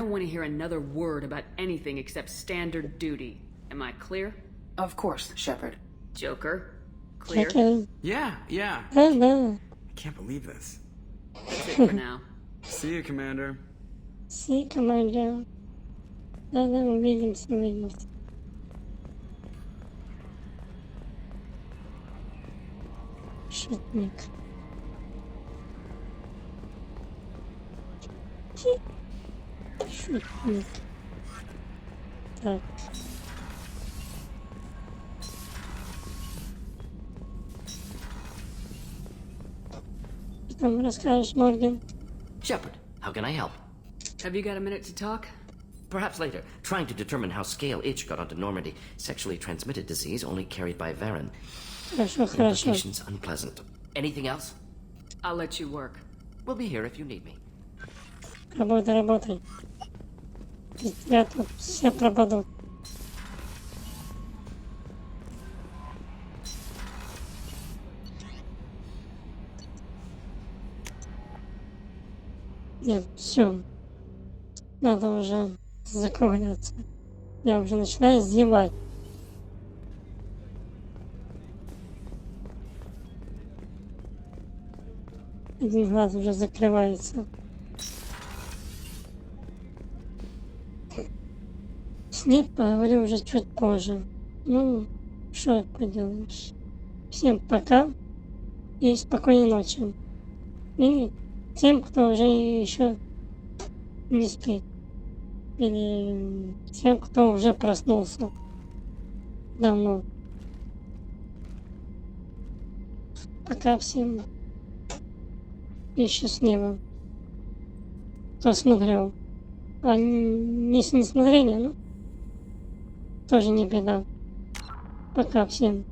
want to hear another word about anything except standard duty. Am I clear? Of course, Shepard. Joker. Clear? Yeah. I can't believe this. That's it for now. See you, Commander. See, Commander. Увидимся. Шутник. Шутник. Так. Что расскажешь, Морган? Shepard, how can I help? Have you got a minute to talk? Perhaps later. Trying to determine how Scale H got onto Normandy. Sexually transmitted disease only carried by Varen. Implications unpleasant. Anything else? I'll let you work. We'll be here if you need me. Работай. Я тут все пропадут. Нет, все. Надо уже закругляться. Я уже начинаю зевать. Один глаз уже закрывается. С ней поговорю уже чуть позже. Ну, что поделаешь. Всем пока и спокойной ночи. И тем, кто уже еще не спит. Или тем, кто уже проснулся давно. Пока всем и счастливо. Кто смотрел. А если не смотрели, ну, тоже не беда. Пока всем.